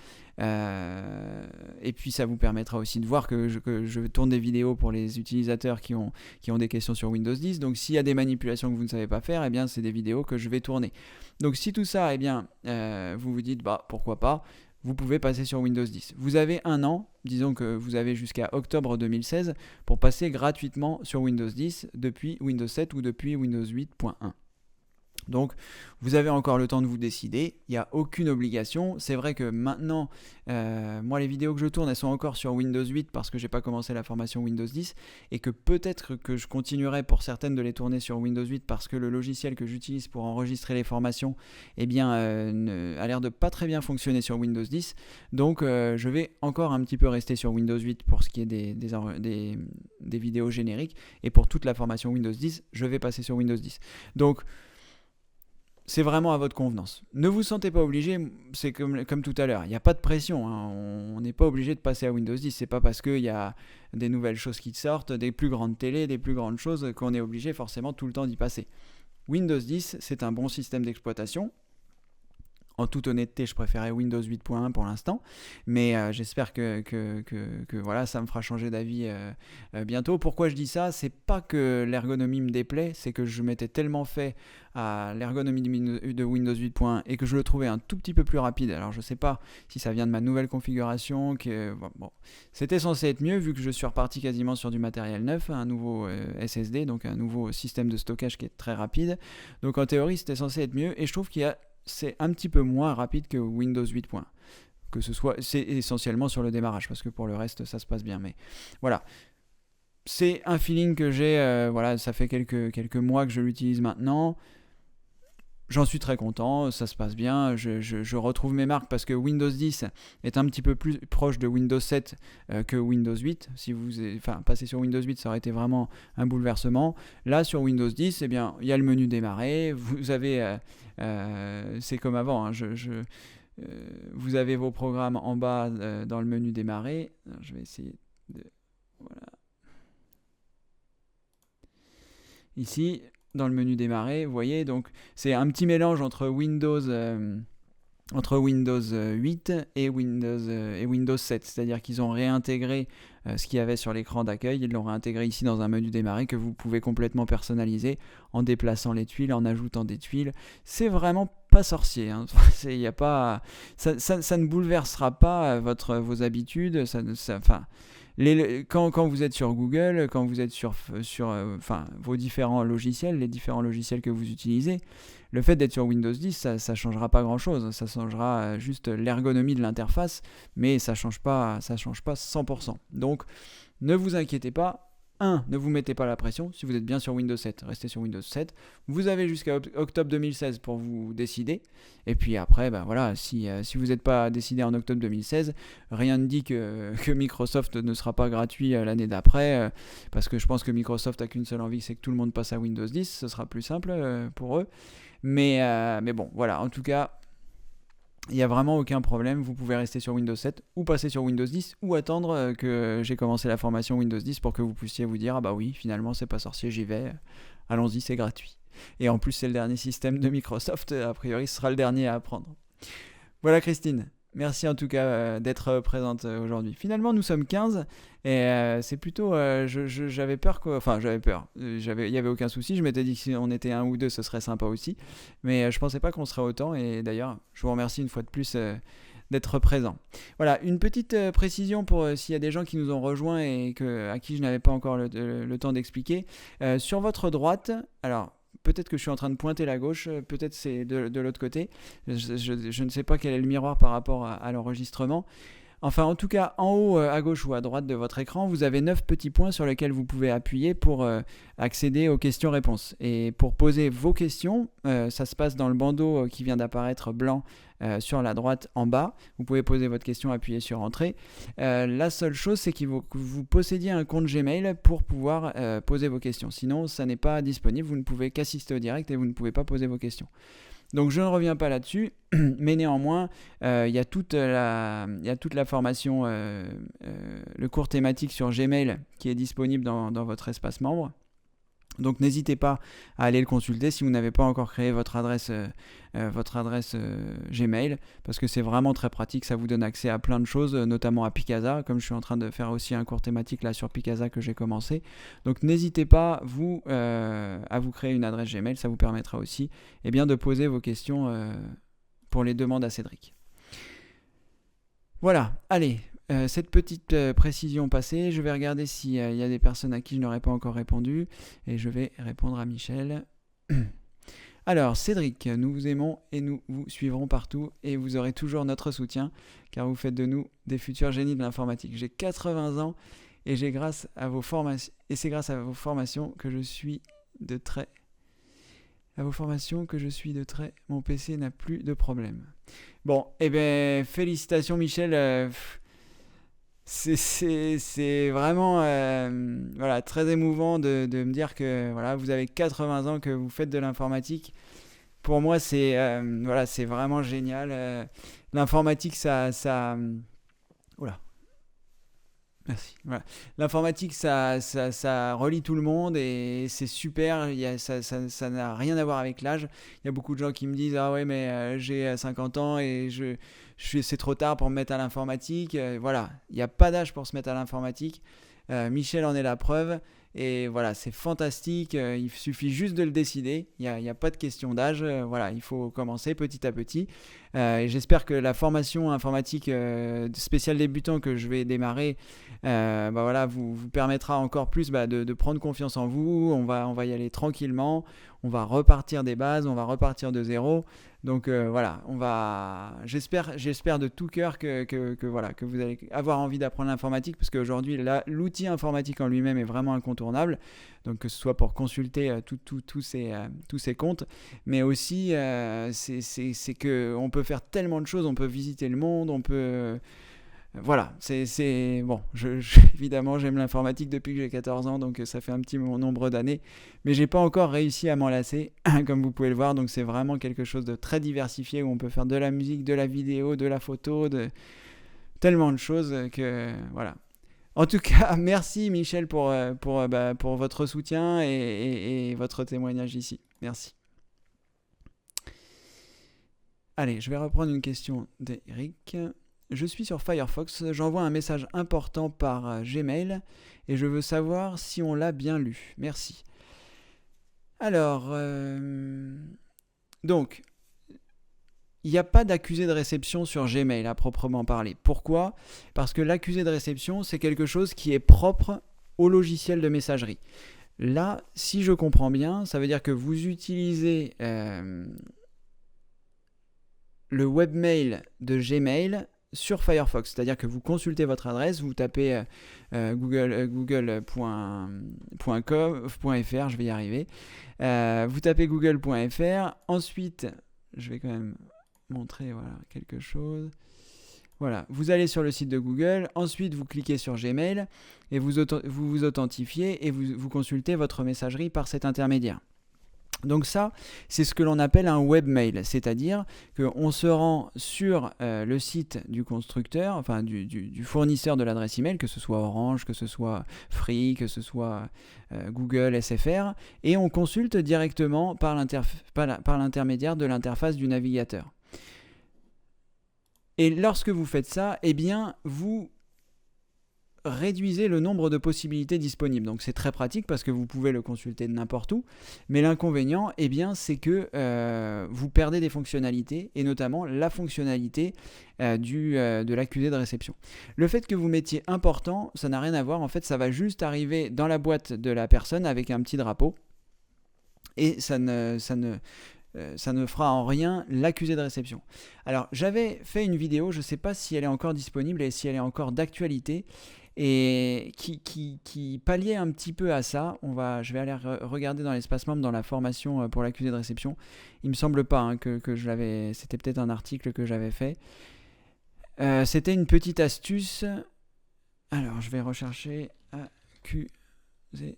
Et puis ça vous permettra aussi de voir que je tourne des vidéos pour les utilisateurs qui ont des questions sur Windows 10. Donc s'il y a des manipulations que vous ne savez pas faire, c'est des vidéos que je vais tourner. Donc si tout ça, vous vous dites pourquoi pas, vous pouvez passer sur Windows 10. Vous avez un an, disons que vous avez jusqu'à octobre 2016 pour passer gratuitement sur Windows 10 depuis Windows 7 ou depuis Windows 8.1. Donc vous avez encore le temps de vous décider, il n'y a aucune obligation. C'est vrai que maintenant, moi les vidéos que je tourne, elles sont encore sur Windows 8 parce que j'ai pas commencé la formation Windows 10 et que peut-être que je continuerai pour certaines de les tourner sur Windows 8 parce que le logiciel que j'utilise pour enregistrer les formations a l'air de pas très bien fonctionner sur Windows 10. Donc je vais encore un petit peu rester sur Windows 8 pour ce qui est des vidéos génériques, et pour toute la formation Windows 10, je vais passer sur Windows 10. Donc c'est vraiment à votre convenance. Ne vous sentez pas obligé, c'est comme tout à l'heure, il n'y a pas de pression, hein. On n'est pas obligé de passer à Windows 10, c'est pas parce qu'il y a des nouvelles choses qui sortent, des plus grandes télés, des plus grandes choses, qu'on est obligé forcément tout le temps d'y passer. Windows 10, c'est un bon système d'exploitation. En toute honnêteté, je préférais Windows 8.1 pour l'instant, mais j'espère que voilà, ça me fera changer d'avis bientôt. Pourquoi je dis ça ? C'est pas que l'ergonomie me déplaît, c'est que je m'étais tellement fait à l'ergonomie de Windows 8.1 et que je le trouvais un tout petit peu plus rapide. Alors je sais pas si ça vient de ma nouvelle configuration, c'était censé être mieux vu que je suis reparti quasiment sur du matériel neuf, un nouveau SSD, donc un nouveau système de stockage qui est très rapide. Donc en théorie, c'était censé être mieux, et je trouve c'est un petit peu moins rapide que Windows 8.1. C'est essentiellement sur le démarrage, parce que pour le reste, ça se passe bien. Mais voilà, c'est un feeling que j'ai. Ça fait quelques mois que je l'utilise maintenant. J'en suis très content, ça se passe bien, je retrouve mes marques parce que Windows 10 est un petit peu plus proche de Windows 7 que Windows 8. Si passer sur Windows 8, ça aurait été vraiment un bouleversement. Là, sur Windows 10, il y a le menu démarrer, vous avez, c'est comme avant, hein, vous avez vos programmes en bas dans le menu démarrer. Alors, je vais essayer de... Voilà. Ici... Dans le menu démarrer, vous voyez, donc c'est un petit mélange entre Windows 8 et Windows 7, c'est-à-dire qu'ils ont réintégré ce qu'il y avait sur l'écran d'accueil, ils l'ont réintégré ici dans un menu démarrer que vous pouvez complètement personnaliser en déplaçant les tuiles, en ajoutant des tuiles. C'est vraiment pas sorcier, hein. Ça ne bouleversera pas vos habitudes, quand vous êtes sur Google, quand vous êtes sur vos différents logiciels, les différents logiciels que vous utilisez, le fait d'être sur Windows 10, ça ne changera pas grand-chose. Ça changera juste l'ergonomie de l'interface, mais ça change pas 100%. Donc, ne vous inquiétez pas. Ne vous mettez pas la pression. Si vous êtes bien sur Windows 7, restez sur Windows 7. Vous avez jusqu'à octobre 2016 pour vous décider. Et puis après, si vous n'êtes pas décidé en octobre 2016, rien ne dit que Microsoft ne sera pas gratuit l'année d'après. Parce que je pense que Microsoft n'a qu'une seule envie, c'est que tout le monde passe à Windows 10. Ce sera plus simple pour eux. Mais bon, voilà. En tout cas, il n'y a vraiment aucun problème, vous pouvez rester sur Windows 7 ou passer sur Windows 10 ou attendre que j'ai commencé la formation Windows 10 pour que vous puissiez vous dire « Ah bah oui, finalement c'est pas sorcier, j'y vais, allons-y, c'est gratuit ». Et en plus c'est le dernier système de Microsoft, a priori ce sera le dernier à apprendre. Voilà Christine, merci en tout cas d'être présente aujourd'hui. Finalement nous sommes 15 et c'est plutôt... j'avais peur j'avais peur, il n'y avait aucun souci, je m'étais dit que si on était un ou deux ce serait sympa aussi, mais je pensais pas qu'on serait autant, et d'ailleurs je vous remercie une fois de plus d'être présent. Voilà, une petite précision pour s'il y a des gens qui nous ont rejoints et à qui je n'avais pas encore le temps d'expliquer. Sur votre droite, alors... Peut-être que je suis en train de pointer la gauche, peut-être c'est de l'autre côté. Je ne sais pas quel est le miroir par rapport à l'enregistrement. Enfin, en tout cas, en haut à gauche ou à droite de votre écran, vous avez 9 petits points sur lesquels vous pouvez appuyer pour accéder aux questions-réponses. Et pour poser vos questions, ça se passe dans le bandeau qui vient d'apparaître blanc sur la droite en bas. Vous pouvez poser votre question, appuyer sur Entrée. La seule chose, c'est que vous possédiez un compte Gmail pour pouvoir poser vos questions. Sinon, ça n'est pas disponible. Vous ne pouvez qu'assister au direct et vous ne pouvez pas poser vos questions. Donc je ne reviens pas là-dessus, mais néanmoins, il y a toute la formation, le cours thématique sur Gmail qui est disponible dans votre espace membre. Donc n'hésitez pas à aller le consulter si vous n'avez pas encore créé votre adresse Gmail, parce que c'est vraiment très pratique, ça vous donne accès à plein de choses, notamment à Picasa, comme je suis en train de faire aussi un cours thématique là sur Picasa que j'ai commencé. Donc n'hésitez pas à vous créer une adresse Gmail, ça vous permettra aussi de poser vos questions pour les demandes à Cédric. Voilà, allez. Cette petite précision passée, je vais regarder s'il y a des personnes à qui je n'aurais pas encore répondu et je vais répondre à Michel. Alors, Cédric, nous vous aimons et nous vous suivrons partout et vous aurez toujours notre soutien car vous faites de nous des futurs génies de l'informatique. J'ai 80 ans et c'est grâce à vos formations que je suis de trait. Mon PC n'a plus de problème. Bon, félicitations Michel. C'est vraiment très émouvant de me dire que vous avez 80 ans, que vous faites de l'informatique. Pour moi, c'est vraiment génial. L'informatique, ça merci. Voilà. L'informatique, ça relie tout le monde et c'est super. Ça n'a rien à voir avec l'âge. Il y a beaucoup de gens qui me disent ah ouais mais j'ai 50 ans et c'est trop tard pour me mettre à l'informatique. Voilà, il n'y a pas d'âge pour se mettre à l'informatique. Michel en est la preuve. Et voilà, c'est fantastique, il suffit juste de le décider, il n'y a pas de question d'âge, il faut commencer petit à petit. Et j'espère que la formation informatique spéciale débutant que je vais démarrer vous permettra encore plus de prendre confiance en vous. On va y aller tranquillement, on va repartir des bases, on va repartir de zéro. Donc j'espère de tout cœur que vous allez avoir envie d'apprendre l'informatique, parce qu'aujourd'hui l'outil informatique en lui-même est vraiment incontournable. Donc que ce soit pour consulter tous ces comptes, mais aussi c'est que on peut faire tellement de choses, on peut visiter le monde, on peut c'est bon. Évidemment, j'aime l'informatique depuis que j'ai 14 ans, donc ça fait un petit nombre d'années. Mais j'ai pas encore réussi à m'en lasser, comme vous pouvez le voir. Donc c'est vraiment quelque chose de très diversifié où on peut faire de la musique, de la vidéo, de la photo, de tellement de choses que voilà. En tout cas, merci Michel pour votre soutien et votre témoignage ici. Merci. Allez, je vais reprendre une question d'Eric. Je suis sur Firefox, j'envoie un message important par Gmail et je veux savoir si on l'a bien lu. Merci. Alors, donc, il n'y a pas d'accusé de réception sur Gmail à proprement parler. Pourquoi ? Parce que l'accusé de réception, c'est quelque chose qui est propre au logiciel de messagerie. Là, si je comprends bien, ça veut dire que vous utilisez le webmail de Gmail sur Firefox, c'est-à-dire que vous consultez votre adresse, vous tapez google.com.fr, je vais y arriver, vous tapez google.fr, ensuite, je vais quand même montrer quelque chose, voilà, vous allez sur le site de Google, ensuite vous cliquez sur Gmail et vous vous authentifiez et vous consultez votre messagerie par cet intermédiaire. Donc ça, c'est ce que l'on appelle un webmail, c'est-à-dire qu'on se rend sur le site du constructeur, enfin du fournisseur de l'adresse email, que ce soit Orange, que ce soit Free, que ce soit Google, SFR, et on consulte directement par l'intermédiaire de l'interface du navigateur. Et lorsque vous faites ça, vous réduisez le nombre de possibilités disponibles. Donc c'est très pratique parce que vous pouvez le consulter de n'importe où, mais l'inconvénient, c'est que vous perdez des fonctionnalités, et notamment la fonctionnalité de l'accusé de réception. Le fait que vous mettiez important, ça n'a rien à voir, en fait ça va juste arriver dans la boîte de la personne avec un petit drapeau, et ça ne fera en rien l'accusé de réception. Alors, j'avais fait une vidéo, je ne sais pas si elle est encore disponible et si elle est encore d'actualité, et qui palliait un petit peu à ça. Je vais aller regarder dans l'espace membre, dans la formation pour l'accusé de réception. Il me semble pas hein, que je l'avais. C'était peut-être un article que j'avais fait. C'était une petite astuce. Alors, je vais rechercher accusé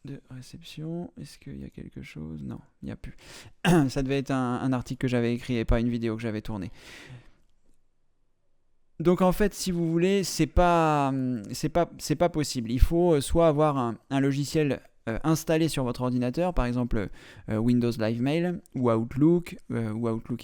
de réception. Est-ce qu'il y a quelque chose? Non, il n'y a plus. Ça devait être un article que j'avais écrit et pas une vidéo que j'avais tournée. Donc en fait, si vous voulez, c'est pas possible. Il faut soit avoir un logiciel installé sur votre ordinateur, par exemple Windows Live Mail ou Outlook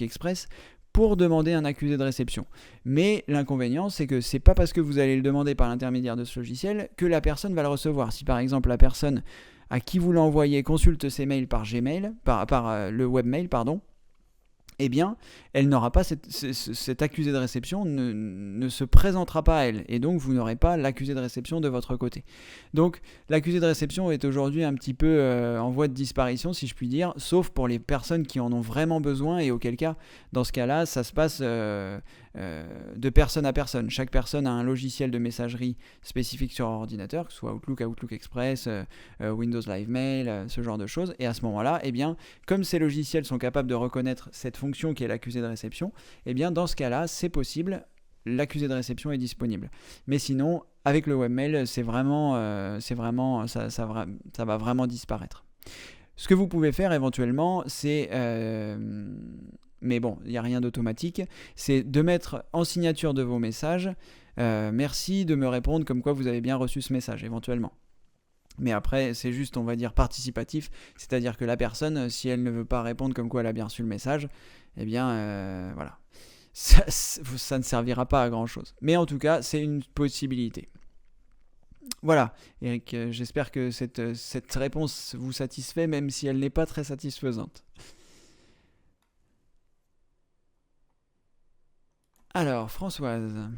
Express, pour demander un accusé de réception. Mais l'inconvénient, c'est que c'est pas parce que vous allez le demander par l'intermédiaire de ce logiciel que la personne va le recevoir. Si par exemple la personne à qui vous l'envoyez consulte ses mails par Gmail, par le webmail, pardon, eh bien, elle n'aura pas cet accusé de réception, ne se présentera pas à elle, et donc vous n'aurez pas l'accusé de réception de votre côté. Donc, l'accusé de réception est aujourd'hui un petit peu en voie de disparition, si je puis dire, sauf pour les personnes qui en ont vraiment besoin, et auquel cas, dans ce cas-là, ça se passe de personne à personne. Chaque personne a un logiciel de messagerie spécifique sur leur ordinateur, que ce soit Outlook Express, Windows Live Mail, ce genre de choses, et à ce moment-là, eh bien, comme ces logiciels sont capables de reconnaître cette fonction qui est l'accusé de réception, eh bien dans ce cas-là, c'est possible, l'accusé de réception est disponible. Mais sinon, avec le webmail, ça va vraiment disparaître. Ce que vous pouvez faire éventuellement, c'est, mais bon, il n'y a rien d'automatique, c'est de mettre en signature de vos messages, merci de me répondre comme quoi vous avez bien reçu ce message, éventuellement. Mais après, c'est juste, on va dire, participatif, c'est-à-dire que la personne, si elle ne veut pas répondre comme quoi elle a bien reçu le message, eh bien, voilà. Ça ne servira pas à grand-chose. Mais en tout cas, c'est une possibilité. Voilà, Eric, j'espère que cette réponse vous satisfait, même si elle n'est pas très satisfaisante. Alors, Françoise,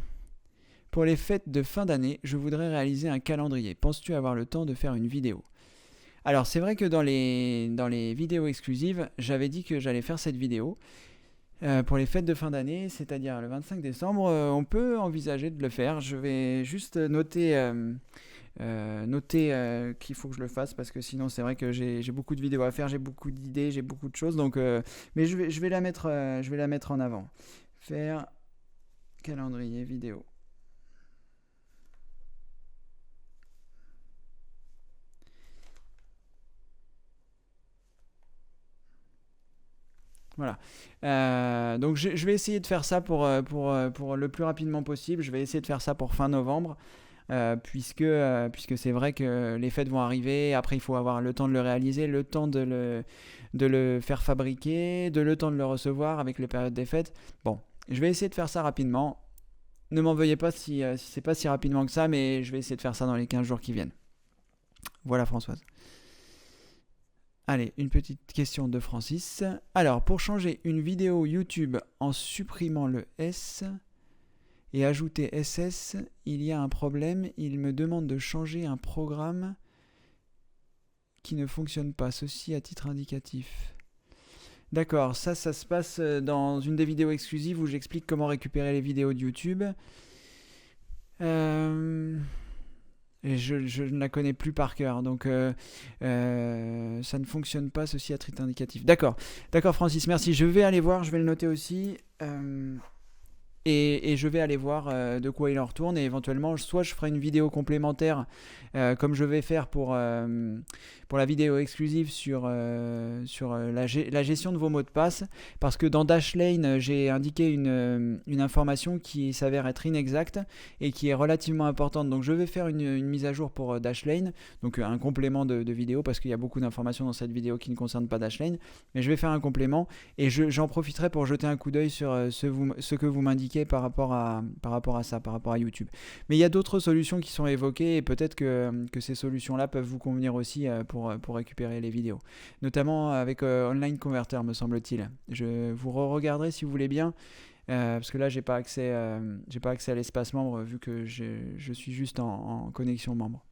pour les fêtes de fin d'année, je voudrais réaliser un calendrier. Penses-tu avoir le temps de faire une vidéo? Alors, c'est vrai que dans les vidéos exclusives, j'avais dit que j'allais faire cette vidéo. Pour les fêtes de fin d'année, c'est-à-dire le 25 décembre, on peut envisager de le faire. Je vais juste noter qu'il faut que je le fasse parce que sinon c'est vrai que j'ai beaucoup de vidéos à faire, j'ai beaucoup d'idées, j'ai beaucoup de choses. Donc, mais je vais la mettre en avant. Faire calendrier vidéo. Voilà. Donc je vais essayer de faire ça pour le plus rapidement possible. Je vais essayer de faire ça pour fin novembre. Puisque c'est vrai que les fêtes vont arriver, après il faut avoir le temps de le réaliser, le temps de le faire fabriquer, le temps de le recevoir avec les périodes des fêtes. Bon, je vais essayer de faire ça rapidement. Ne m'en veuillez pas si c'est pas si rapidement que ça, mais je vais essayer de faire ça dans les 15 jours qui viennent. Voilà Françoise. Allez, une petite question de Francis. Alors, pour changer une vidéo YouTube en supprimant le S et ajouter SS, il y a un problème. Il me demande de changer un programme qui ne fonctionne pas. Ceci à titre indicatif. D'accord, ça se passe dans une des vidéos exclusives où j'explique comment récupérer les vidéos de YouTube. Et je ne la connais plus par cœur, donc ça ne fonctionne pas, ceci à titre indicatif. D'accord, Francis, merci. Je vais aller voir, je vais le noter aussi. Et je vais aller voir de quoi il en retourne, et éventuellement soit je ferai une vidéo complémentaire comme je vais faire pour la vidéo exclusive sur la gestion de vos mots de passe, parce que dans Dashlane j'ai indiqué une information qui s'avère être inexacte et qui est relativement importante, donc je vais faire une mise à jour pour Dashlane, donc un complément de vidéo, parce qu'il y a beaucoup d'informations dans cette vidéo qui ne concernent pas Dashlane, mais je vais faire un complément, et j'en profiterai pour jeter un coup d'œil sur ce que vous m'indiquez par rapport à ça, par rapport à YouTube. Mais il y a d'autres solutions qui sont évoquées, et peut-être que ces solutions-là peuvent vous convenir aussi pour récupérer les vidéos. Notamment avec Online Converter, me semble-t-il. Je vous regarderai si vous voulez bien, parce que là, j'ai pas accès à l'espace membre, vu que je suis juste en connexion membre.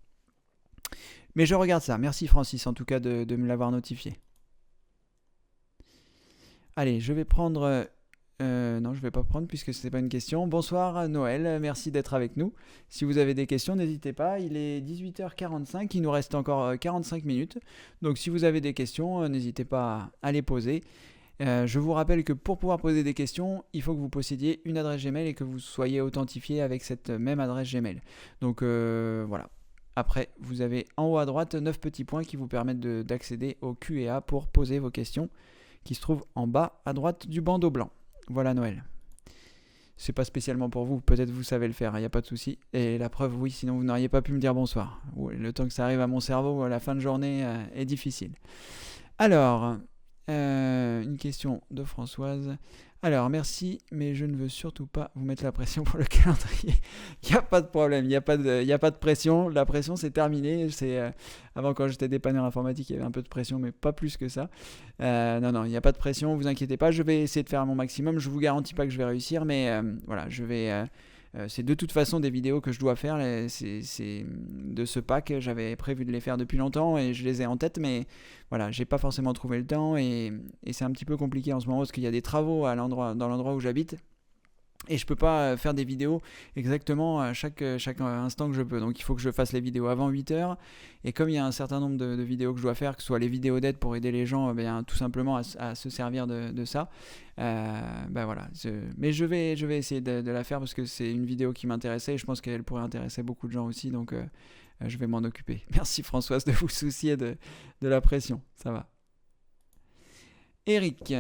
Mais je regarde ça. Merci Francis, en tout cas, de me l'avoir notifié. Allez, je vais prendre... non, je ne vais pas prendre puisque ce n'est pas une question. Bonsoir Noël, merci d'être avec nous. Si vous avez des questions, n'hésitez pas. Il est 18h45, il nous reste encore 45 minutes. Donc si vous avez des questions, n'hésitez pas à les poser. Je vous rappelle que pour pouvoir poser des questions, il faut que vous possédiez une adresse Gmail et que vous soyez authentifié avec cette même adresse Gmail. Donc voilà. Après, vous avez en haut à droite 9 petits points qui vous permettent d'accéder au Q&A pour poser vos questions, qui se trouvent en bas à droite du bandeau blanc. Voilà Noël. C'est pas spécialement pour vous, peut-être vous savez le faire, il n'y a pas de souci. Et la preuve, oui, sinon vous n'auriez pas pu me dire bonsoir. Le temps que ça arrive à mon cerveau à la fin de journée est difficile. Alors, une question de Françoise. Alors, merci, mais je ne veux surtout pas vous mettre la pression pour le calendrier. Il n'y a pas de problème, il n'y a pas de pression. La pression, c'est terminé. Avant, quand j'étais dépanneur informatique, il y avait un peu de pression, mais pas plus que ça. Non, il n'y a pas de pression, vous inquiétez pas. Je vais essayer de faire mon maximum. Je ne vous garantis pas que je vais réussir, mais voilà, je vais... c'est de toute façon des vidéos que je dois faire. C'est de ce pack. J'avais prévu de les faire depuis longtemps et je les ai en tête, mais voilà, j'ai pas forcément trouvé le temps et c'est un petit peu compliqué en ce moment parce qu'il y a des travaux dans l'endroit où j'habite. Et je peux pas faire des vidéos exactement à chaque instant que je peux. Donc il faut que je fasse les vidéos avant 8h. Et comme il y a un certain nombre de vidéos que je dois faire, que ce soit les vidéos d'aide pour aider les gens tout simplement à se servir de ça, voilà. Mais je vais essayer de la faire parce que c'est une vidéo qui m'intéressait et je pense qu'elle pourrait intéresser beaucoup de gens aussi. Donc je vais m'en occuper. Merci Françoise de vous soucier de la pression. Ça va. Eric,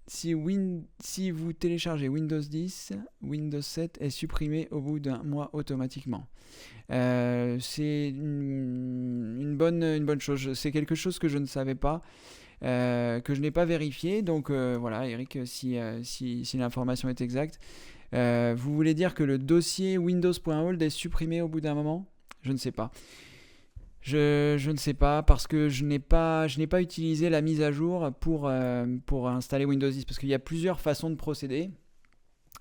si vous téléchargez Windows 10, Windows 7 est supprimé au bout d'un mois automatiquement. C'est une bonne chose. C'est quelque chose que je ne savais pas, que je n'ai pas vérifié. Donc voilà, Eric, si l'information est exacte. Vous voulez dire que le dossier Windows.hold est supprimé au bout d'un moment ? Je ne sais pas. Je ne sais pas parce que je n'ai pas utilisé la mise à jour pour installer Windows 10 parce qu'il y a plusieurs façons de procéder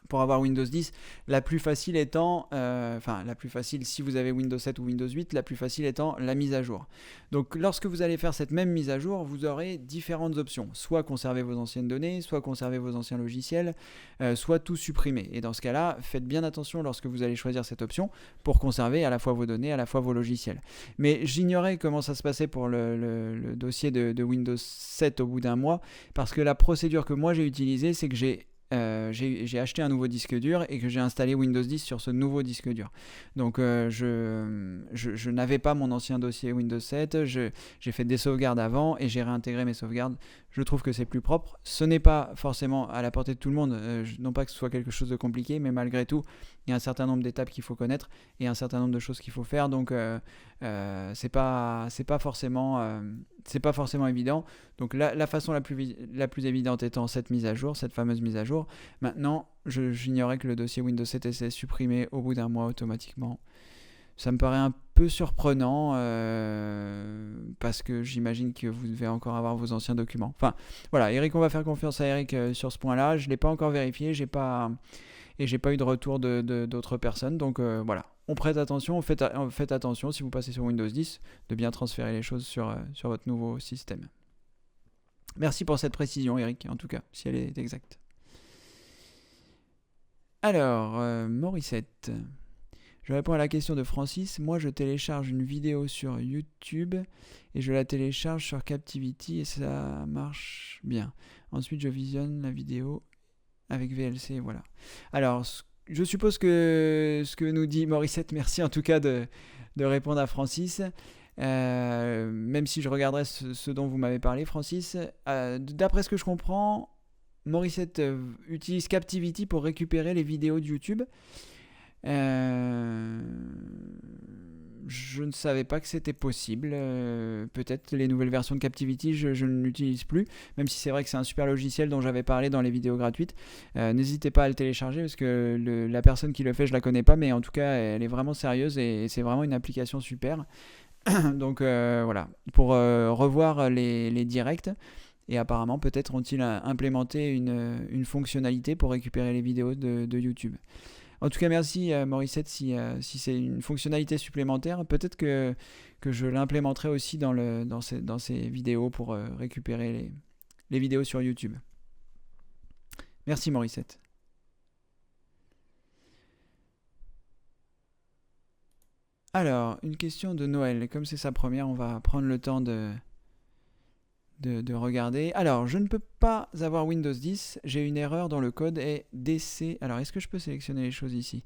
pour avoir Windows 10. La plus facile étant, la plus facile si vous avez Windows 7 ou Windows 8, la plus facile étant la mise à jour. Donc lorsque vous allez faire cette même mise à jour, vous aurez différentes options. Soit conserver vos anciennes données, soit conserver vos anciens logiciels, soit tout supprimer. Et dans ce cas-là, faites bien attention lorsque vous allez choisir cette option pour conserver à la fois vos données, à la fois vos logiciels. Mais j'ignorais comment ça se passait pour le dossier de Windows 7 au bout d'un mois, parce que la procédure que moi j'ai utilisée, c'est que j'ai acheté un nouveau disque dur et que j'ai installé Windows 10 sur ce nouveau disque dur. Donc je n'avais pas mon ancien dossier Windows 7, j'ai fait des sauvegardes avant et j'ai réintégré mes sauvegardes. Je trouve que c'est plus propre. Ce n'est pas forcément à la portée de tout le monde, non pas que ce soit quelque chose de compliqué, mais malgré tout, il y a un certain nombre d'étapes qu'il faut connaître et un certain nombre de choses qu'il faut faire. Donc c'est pas forcément évident. Donc la façon la plus évidente étant cette mise à jour, cette fameuse mise à jour. Maintenant, j'ignorais que le dossier Windows 7 était supprimé au bout d'un mois automatiquement. Ça me paraît un peu surprenant parce que j'imagine que vous devez encore avoir vos anciens documents. Enfin, voilà, Eric, on va faire confiance à Eric sur ce point-là. Je ne l'ai pas encore vérifié, j'ai pas eu de retour d'autres personnes. Donc voilà, on prête attention, faites attention si vous passez sur Windows 10 de bien transférer les choses sur votre nouveau système. Merci pour cette précision, Eric, en tout cas, si elle est exacte. Alors, Morissette, je réponds à la question de Francis. Moi, je télécharge une vidéo sur YouTube et je la télécharge sur Captivity et ça marche bien. Ensuite, je visionne la vidéo avec VLC, voilà. Alors, je suppose que ce que nous dit Morissette, merci en tout cas de répondre à Francis. Même si je regarderai ce dont vous m'avez parlé, Francis, d'après ce que je comprends, Morissette utilise Captivity pour récupérer les vidéos de YouTube. Je ne savais pas que c'était possible. Peut-être les nouvelles versions de Captivity, je ne l'utilise plus, même si c'est vrai que c'est un super logiciel dont j'avais parlé dans les vidéos gratuites. N'hésitez pas à le télécharger parce que la personne qui le fait, je la connais pas, mais en tout cas, elle est vraiment sérieuse et c'est vraiment une application super. Donc voilà, pour revoir les directs. Et apparemment, peut-être ont-ils implémenté une fonctionnalité pour récupérer les vidéos de YouTube. En tout cas, merci Morissette, si c'est une fonctionnalité supplémentaire, peut-être que je l'implémenterai aussi dans ces vidéos pour récupérer les vidéos sur YouTube. Merci Morissette. Alors, une question de Noël. Comme c'est sa première, on va prendre le temps de regarder. Alors, je ne peux pas avoir Windows 10. J'ai une erreur dans le code est DC. Alors, est-ce que je peux sélectionner les choses ici?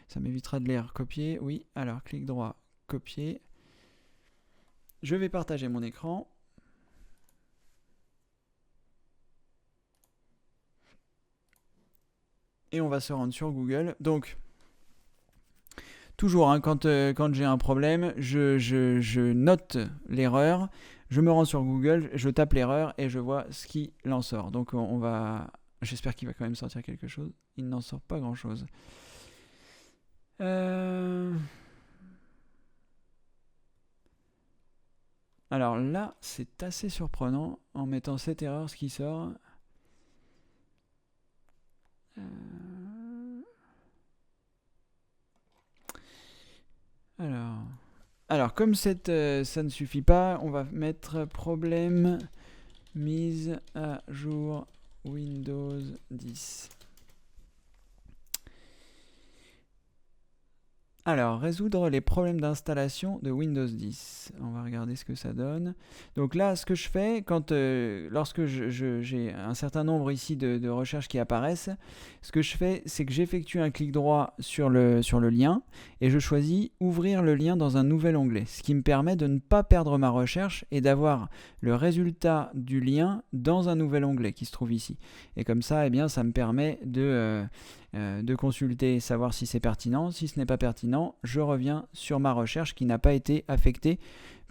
Ça m'évitera de les recopier. Oui. Alors, clic droit, copier. Je vais partager mon écran. Et on va se rendre sur Google. Donc, toujours, hein, quand j'ai un problème, je note l'erreur, je me rends sur Google, je tape l'erreur et je vois ce qui en sort. Donc on va... J'espère qu'il va quand même sortir quelque chose. Il n'en sort pas grand-chose. Alors là, c'est assez surprenant. En mettant cette erreur, ce qui sort... Alors comme ça ne suffit pas, on va mettre problème mise à jour Windows 10. Alors, résoudre les problèmes d'installation de Windows 10. On va regarder ce que ça donne. Donc là, ce que je fais, lorsque j'ai un certain nombre ici de recherches qui apparaissent, ce que je fais, c'est que j'effectue un clic droit sur le lien et je choisis ouvrir le lien dans un nouvel onglet, ce qui me permet de ne pas perdre ma recherche et d'avoir le résultat du lien dans un nouvel onglet qui se trouve ici. Et comme ça, eh bien, ça me permet de consulter, savoir si c'est pertinent. Si ce n'est pas pertinent, je reviens sur ma recherche qui n'a pas été affectée,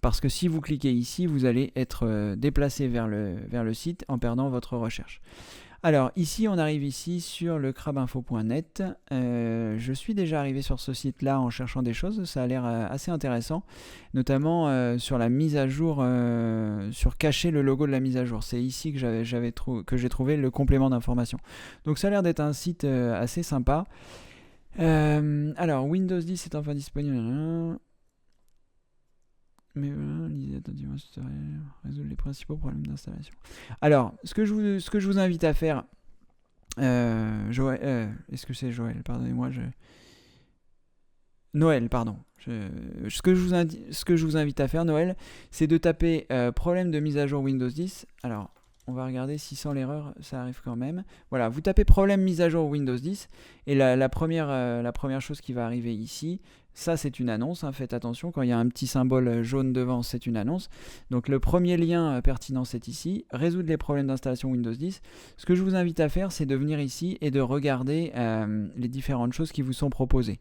parce que si vous cliquez ici, vous allez être déplacé vers le site en perdant votre recherche. Alors ici, on arrive ici sur le crabinfo.net. Je suis déjà arrivé sur ce site-là en cherchant des choses. Ça a l'air assez intéressant, notamment sur la mise à jour, sur cacher le logo de la mise à jour. C'est ici que j'ai trouvé le complément d'information. Donc ça a l'air d'être un site assez sympa. Alors Windows 10 est enfin disponible. Mais lisez attentivement ce tutoriel, résoudre les principaux problèmes d'installation. Alors, ce que je vous invite à faire, Joël, est-ce que c'est Joël? Pardonnez-moi, Noël, pardon. Ce que je vous invite à faire, Noël, c'est de taper problème de mise à jour Windows 10. Alors, on va regarder si sans l'erreur, ça arrive quand même. Voilà, vous tapez problème mise à jour Windows 10 et la première chose qui va arriver ici, ça c'est une annonce, hein, faites attention, quand il y a un petit symbole jaune devant, c'est une annonce. Donc le premier lien pertinent c'est ici, résoudre les problèmes d'installation Windows 10. Ce que je vous invite à faire, c'est de venir ici et de regarder les différentes choses qui vous sont proposées.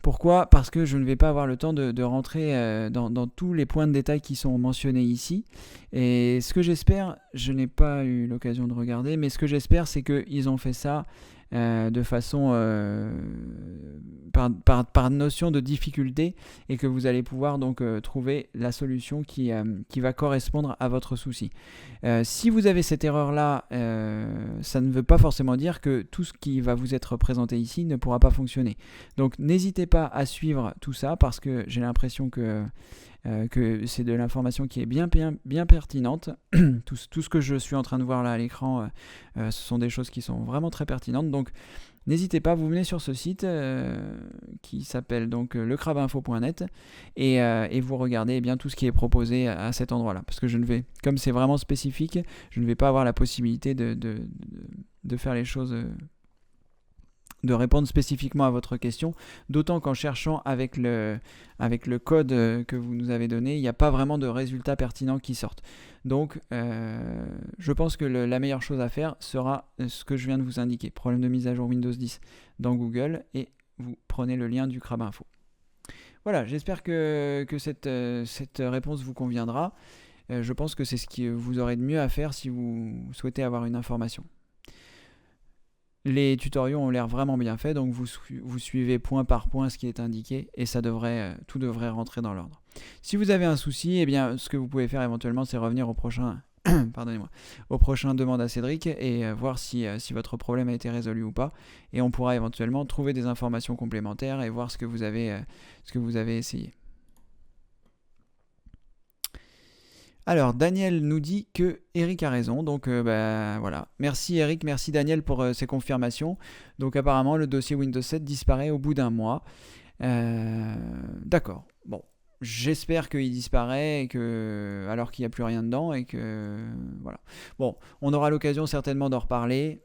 Pourquoi? Parce que je ne vais pas avoir le temps de rentrer dans tous les points de détail qui sont mentionnés ici. Et ce que j'espère, je n'ai pas eu l'occasion de regarder, mais ce que j'espère, c'est qu'ils ont fait ça de façon par notion de difficulté et que vous allez pouvoir donc trouver la solution qui va correspondre à votre souci. Si vous avez cette erreur là, ça ne veut pas forcément dire que tout ce qui va vous être présenté ici ne pourra pas fonctionner. Donc n'hésitez pas à suivre tout ça, parce que j'ai l'impression que c'est de l'information qui est bien pertinente. tout ce que je suis en train de voir là à l'écran, ce sont des choses qui sont vraiment très pertinentes. Donc n'hésitez pas, vous venez sur ce site qui s'appelle donc lecrabinfo.net et vous regardez bien tout ce qui est proposé à cet endroit-là. Parce que comme c'est vraiment spécifique, je ne vais pas avoir la possibilité de faire les choses... de répondre spécifiquement à votre question, d'autant qu'en cherchant avec le code que vous nous avez donné, il n'y a pas vraiment de résultats pertinents qui sortent. Donc, je pense que la meilleure chose à faire sera ce que je viens de vous indiquer, problème de mise à jour Windows 10 dans Google, et vous prenez le lien du Crabinfo. Voilà, j'espère que cette réponse vous conviendra. Je pense que c'est ce que vous aurez de mieux à faire si vous souhaitez avoir une information. Les tutoriaux ont l'air vraiment bien faits, donc vous suivez point par point ce qui est indiqué et tout devrait rentrer dans l'ordre. Si vous avez un souci, eh bien, ce que vous pouvez faire éventuellement, c'est revenir au prochain demande à Cédric et voir si votre problème a été résolu ou pas. Et on pourra éventuellement trouver des informations complémentaires et voir ce que vous avez essayé. Alors, Daniel nous dit que Eric a raison, donc voilà. Merci Eric, merci Daniel pour ces confirmations. Donc apparemment, le dossier Windows 7 disparaît au bout d'un mois. D'accord, bon. J'espère qu'il disparaît et que, alors qu'il n'y a plus rien dedans et que voilà. Bon, on aura l'occasion certainement d'en reparler.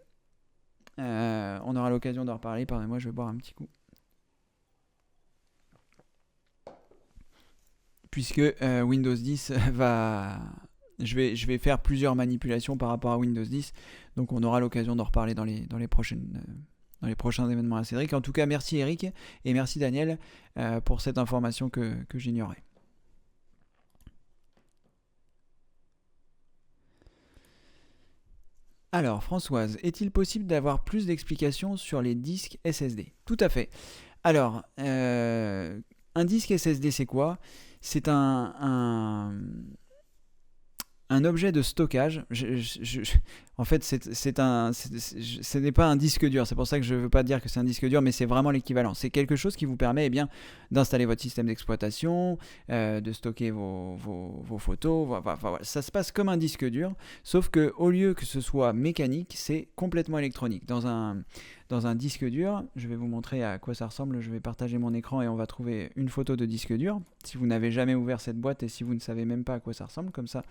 Pardonnez-moi, je vais boire un petit coup. Puisque Windows 10 va... Je vais faire plusieurs manipulations par rapport à Windows 10. Donc on aura l'occasion d'en reparler dans les prochains événements à Cédric. En tout cas, merci Eric et merci Daniel pour cette information que j'ignorais. Alors, Françoise, est-il possible d'avoir plus d'explications sur les disques SSD? Tout à fait. Alors, un disque SSD, c'est quoi? C'est un objet de stockage. En fait, ce n'est pas un disque dur. C'est pour ça que je ne veux pas dire que c'est un disque dur, mais c'est vraiment l'équivalent. C'est quelque chose qui vous permet d'installer votre système d'exploitation, de stocker vos photos. Voilà. Ça se passe comme un disque dur, sauf qu'au lieu que ce soit mécanique, c'est complètement électronique. Dans un disque dur, je vais vous montrer à quoi ça ressemble. Je vais partager mon écran et on va trouver une photo de disque dur. Si vous n'avez jamais ouvert cette boîte et si vous ne savez même pas à quoi ça ressemble, comme ça,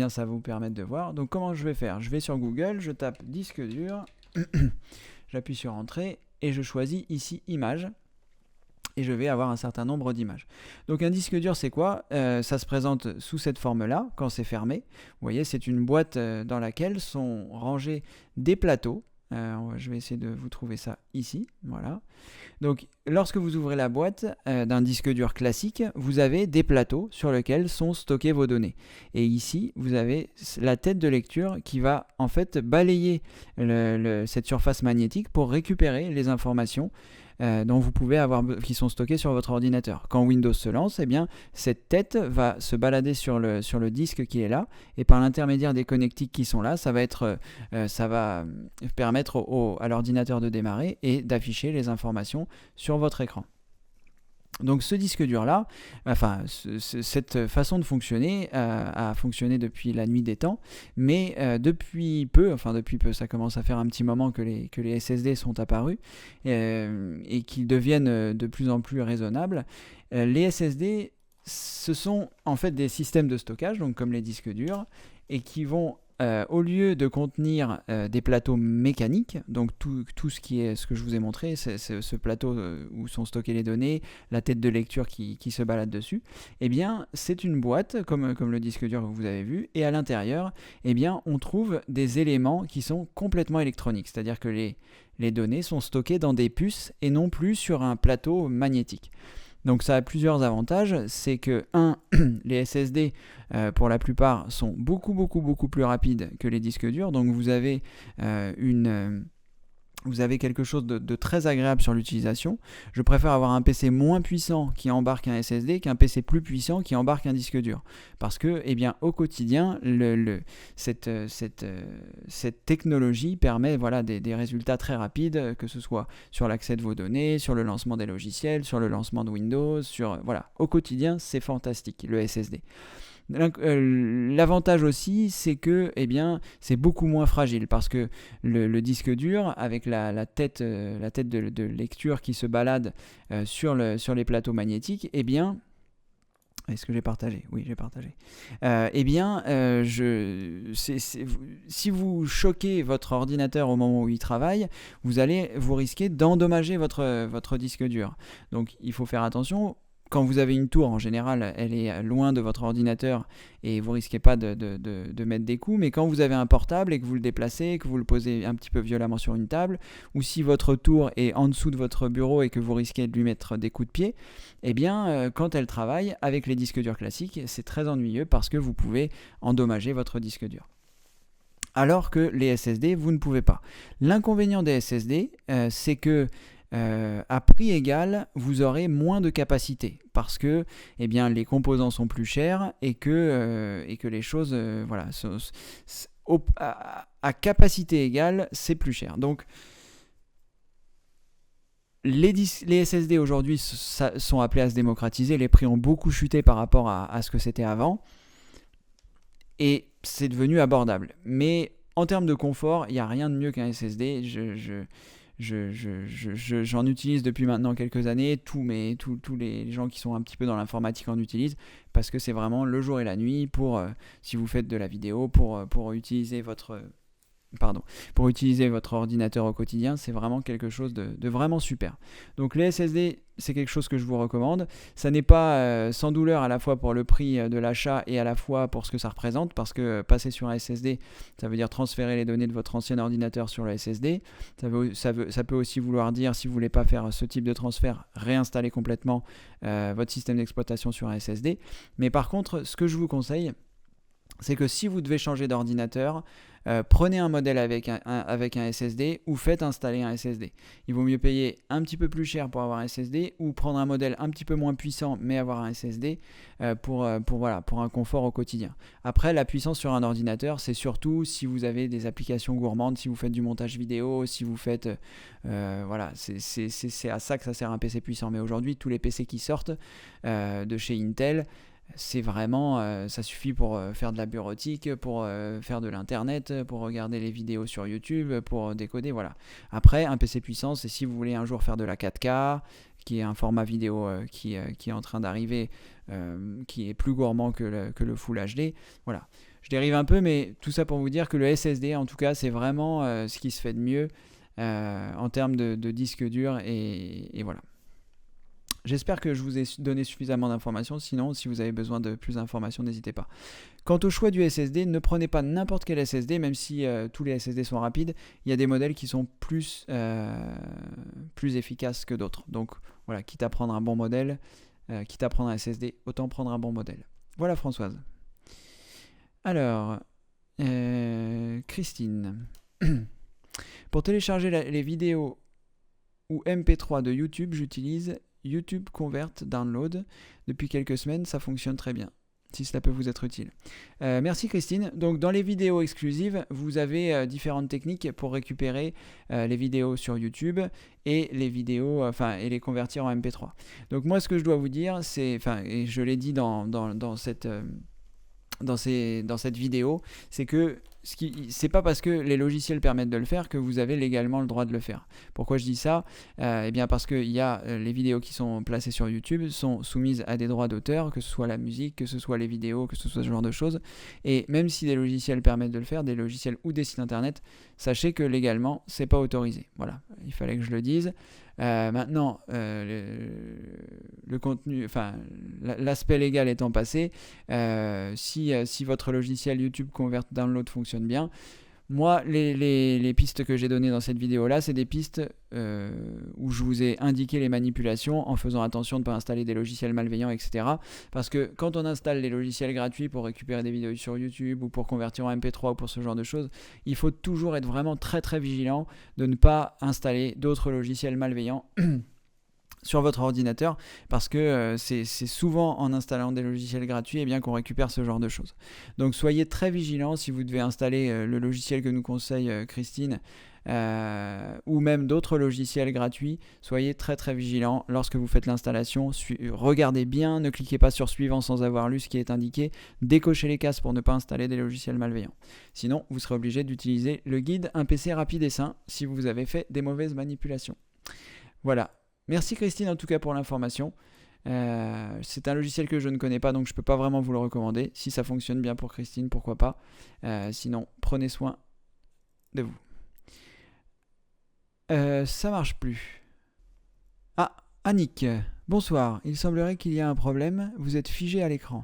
ça va vous permettre de voir. Donc comment je vais faire? Je vais sur Google, je tape disque dur, j'appuie sur entrée et je choisis ici images. Et je vais avoir un certain nombre d'images. Donc un disque dur, c'est quoi? Ça se présente sous cette forme-là, quand c'est fermé. Vous voyez, c'est une boîte dans laquelle sont rangés des plateaux. Je vais essayer de vous trouver ça ici. Voilà. Donc, lorsque vous ouvrez la boîte d'un disque dur classique, vous avez des plateaux sur lesquels sont stockées vos données. Et ici, vous avez la tête de lecture qui va en fait balayer cette surface magnétique pour récupérer les informations dont vous pouvez qui sont stockées sur votre ordinateur. Quand Windows se lance, cette tête va se balader sur le disque qui est là, et par l'intermédiaire des connectiques qui sont là, ça va permettre à l'ordinateur de démarrer et d'afficher les informations sur votre écran. Donc ce disque dur là, cette façon de fonctionner a fonctionné depuis la nuit des temps, mais depuis peu, ça commence à faire un petit moment que les SSD sont apparus et qu'ils deviennent de plus en plus raisonnables. Les SSD, ce sont en fait des systèmes de stockage, donc comme les disques durs, et qui vont au lieu de contenir des plateaux mécaniques, donc tout ce que je vous ai montré, c'est ce plateau où sont stockées les données, la tête de lecture qui se balade dessus, c'est une boîte comme le disque dur que vous avez vu, et à l'intérieur, on trouve des éléments qui sont complètement électroniques, c'est-à-dire que les données sont stockées dans des puces et non plus sur un plateau magnétique. Donc ça a plusieurs avantages, c'est que les SSD pour la plupart sont beaucoup plus rapides que les disques durs, donc vous avez quelque chose de très agréable sur l'utilisation. Je préfère avoir un PC moins puissant qui embarque un SSD qu'un PC plus puissant qui embarque un disque dur. Parce que, au quotidien, cette technologie permet des résultats très rapides, que ce soit sur l'accès de vos données, sur le lancement des logiciels, sur le lancement de Windows, au quotidien, c'est fantastique, le SSD. L'avantage aussi, c'est que c'est beaucoup moins fragile parce que le disque dur, avec la tête de lecture qui se balade sur les plateaux magnétiques, est-ce que j'ai partagé? Oui, j'ai partagé. Si vous choquez votre ordinateur au moment où il travaille, vous risquez d'endommager votre disque dur. Donc, il faut faire attention. Quand vous avez une tour, en général, elle est loin de votre ordinateur et vous risquez pas de mettre des coups. Mais quand vous avez un portable et que vous le déplacez, que vous le posez un petit peu violemment sur une table, ou si votre tour est en dessous de votre bureau et que vous risquez de lui mettre des coups de pied, quand elle travaille avec les disques durs classiques, c'est très ennuyeux parce que vous pouvez endommager votre disque dur. Alors que les SSD, vous ne pouvez pas. L'inconvénient des SSD, c'est que à prix égal, vous aurez moins de capacité parce que les composants sont plus chers et que les choses à capacité égale, c'est plus cher. Donc les SSD aujourd'hui sont appelés à se démocratiser, les prix ont beaucoup chuté par rapport à ce que c'était avant. et c'est devenu abordable. Mais en termes de confort, il n'y a rien de mieux qu'un SSD. J'en utilise depuis maintenant quelques années. Tous les gens qui sont un petit peu dans l'informatique en utilisent parce que c'est vraiment le jour et la nuit pour si vous faites de la vidéo, pour utiliser pour utiliser votre ordinateur au quotidien. C'est vraiment quelque chose de vraiment super. Donc les SSD, c'est quelque chose que je vous recommande. Ça n'est pas sans douleur à la fois pour le prix de l'achat et à la fois pour ce que ça représente, parce que passer sur un SSD, ça veut dire transférer les données de votre ancien ordinateur sur le SSD. Ça peut aussi vouloir dire, si vous ne voulez pas faire ce type de transfert, réinstaller complètement votre système d'exploitation sur un SSD. Mais par contre, ce que je vous conseille, c'est que si vous devez changer d'ordinateur, prenez un modèle avec un SSD ou faites installer un SSD. Il vaut mieux payer un petit peu plus cher pour avoir un SSD ou prendre un modèle un petit peu moins puissant mais avoir un SSD pour un confort au quotidien. Après, la puissance sur un ordinateur, c'est surtout si vous avez des applications gourmandes, si vous faites du montage vidéo, si vous faites... c'est à ça que ça sert un PC puissant. Mais aujourd'hui, tous les PC qui sortent de chez Intel, c'est vraiment, ça suffit pour faire de la bureautique, pour faire de l'internet, pour regarder les vidéos sur YouTube, pour décoder, voilà. Après, un PC puissant, c'est si vous voulez un jour faire de la 4K, qui est un format vidéo qui est en train d'arriver, qui est plus gourmand que le Full HD, voilà. Je dérive un peu, mais tout ça pour vous dire que le SSD, en tout cas, c'est vraiment ce qui se fait de mieux en termes de disque dur, et voilà. J'espère que je vous ai donné suffisamment d'informations. Sinon, si vous avez besoin de plus d'informations, n'hésitez pas. Quant au choix du SSD, ne prenez pas n'importe quel SSD, même si tous les SSD sont rapides. Il y a des modèles qui sont plus efficaces que d'autres. Donc voilà, quitte à prendre un bon modèle, quitte à prendre un SSD, autant prendre un bon modèle. Voilà Françoise. Alors, Christine. Pour télécharger les vidéos ou MP3 de YouTube, j'utilise YouTube Convert Download. Depuis quelques semaines, ça fonctionne très bien, si cela peut vous être utile. Merci Christine. Donc dans les vidéos exclusives, vous avez différentes techniques pour récupérer les vidéos sur YouTube et les vidéos, et les convertir en MP3. Donc moi, ce que je dois vous dire, c'est, et je l'ai dit dans cette vidéo, c'est que c'est pas parce que les logiciels permettent de le faire que vous avez légalement le droit de le faire. Pourquoi je dis ça ? Eh bien parce que les vidéos qui sont placées sur YouTube sont soumises à des droits d'auteur, que ce soit la musique, que ce soit les vidéos, que ce soit ce genre de choses. Et même si des logiciels permettent de le faire, des logiciels ou des sites internet, sachez que légalement, c'est pas autorisé. Voilà, il fallait que je le dise. Maintenant, le contenu, l'aspect légal étant passé, si votre logiciel YouTube Convert Download fonctionne bien, moi, les pistes que j'ai données dans cette vidéo-là, c'est des pistes où je vous ai indiqué les manipulations en faisant attention de ne pas installer des logiciels malveillants, etc. Parce que quand on installe des logiciels gratuits pour récupérer des vidéos sur YouTube ou pour convertir en MP3 ou pour ce genre de choses, il faut toujours être vraiment très très vigilant de ne pas installer d'autres logiciels malveillants sur votre ordinateur, parce que c'est souvent en installant des logiciels gratuits qu'on récupère ce genre de choses. Donc soyez très vigilants si vous devez installer le logiciel que nous conseille Christine, ou même d'autres logiciels gratuits. Soyez très très vigilants lorsque vous faites l'installation. Regardez bien, ne cliquez pas sur suivant sans avoir lu ce qui est indiqué. Décochez les cases pour ne pas installer des logiciels malveillants. Sinon, vous serez obligé d'utiliser le guide Un PC rapide et sain si vous avez fait des mauvaises manipulations. Voilà. Merci Christine en tout cas pour l'information. C'est un logiciel que je ne connais pas, donc je ne peux pas vraiment vous le recommander. Si ça fonctionne bien pour Christine, pourquoi pas. Sinon, prenez soin de vous. Ça marche plus. Ah, Annick, bonsoir. Il semblerait qu'il y a un problème. Vous êtes figé à l'écran.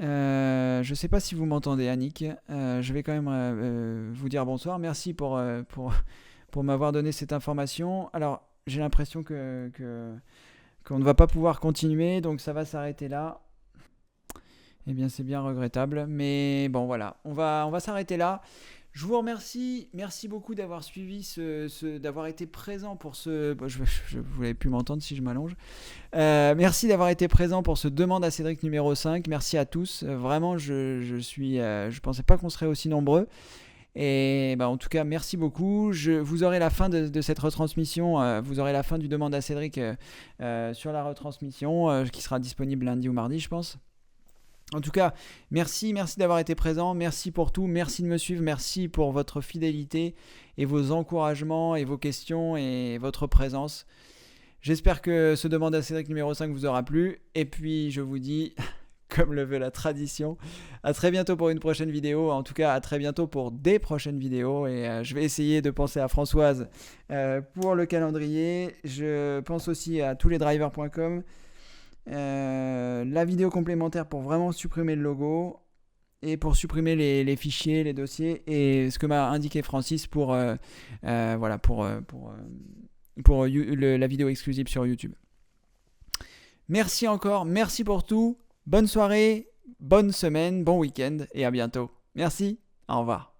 Je ne sais pas si vous m'entendez, Annick. Je vais quand même vous dire bonsoir. Merci pour m'avoir donné cette information. Alors, j'ai l'impression qu'on ne va pas pouvoir continuer, donc ça va s'arrêter là. Eh bien, c'est bien regrettable, mais bon, voilà, on va s'arrêter là. Je vous remercie, merci beaucoup d'avoir suivi d'avoir été présent pour ce... vous n'avez pu m'entendre si je m'allonge. Merci d'avoir été présent pour ce Demande à Cédric numéro 5. Merci à tous. Vraiment, je pensais pas qu'on serait aussi nombreux. Et en tout cas, merci beaucoup. Vous aurez la fin de cette retransmission, vous aurez la fin du Demande à Cédric sur la retransmission qui sera disponible lundi ou mardi, je pense. En tout cas, merci d'avoir été présent, merci pour tout, merci de me suivre, merci pour votre fidélité et vos encouragements et vos questions et votre présence. J'espère que ce Demande à Cédric numéro 5 vous aura plu. Et puis, je vous dis, comme le veut la tradition, à très bientôt pour une prochaine vidéo. En tout cas, à très bientôt pour des prochaines vidéos. Et je vais essayer de penser à Françoise pour le calendrier. Je pense aussi à touslesdrivers.com. La vidéo complémentaire pour vraiment supprimer le logo et pour supprimer les fichiers, les dossiers et ce que m'a indiqué Francis pour la vidéo exclusive sur YouTube. Merci encore, merci pour tout. Bonne soirée, bonne semaine, bon week-end et à bientôt. Merci, au revoir.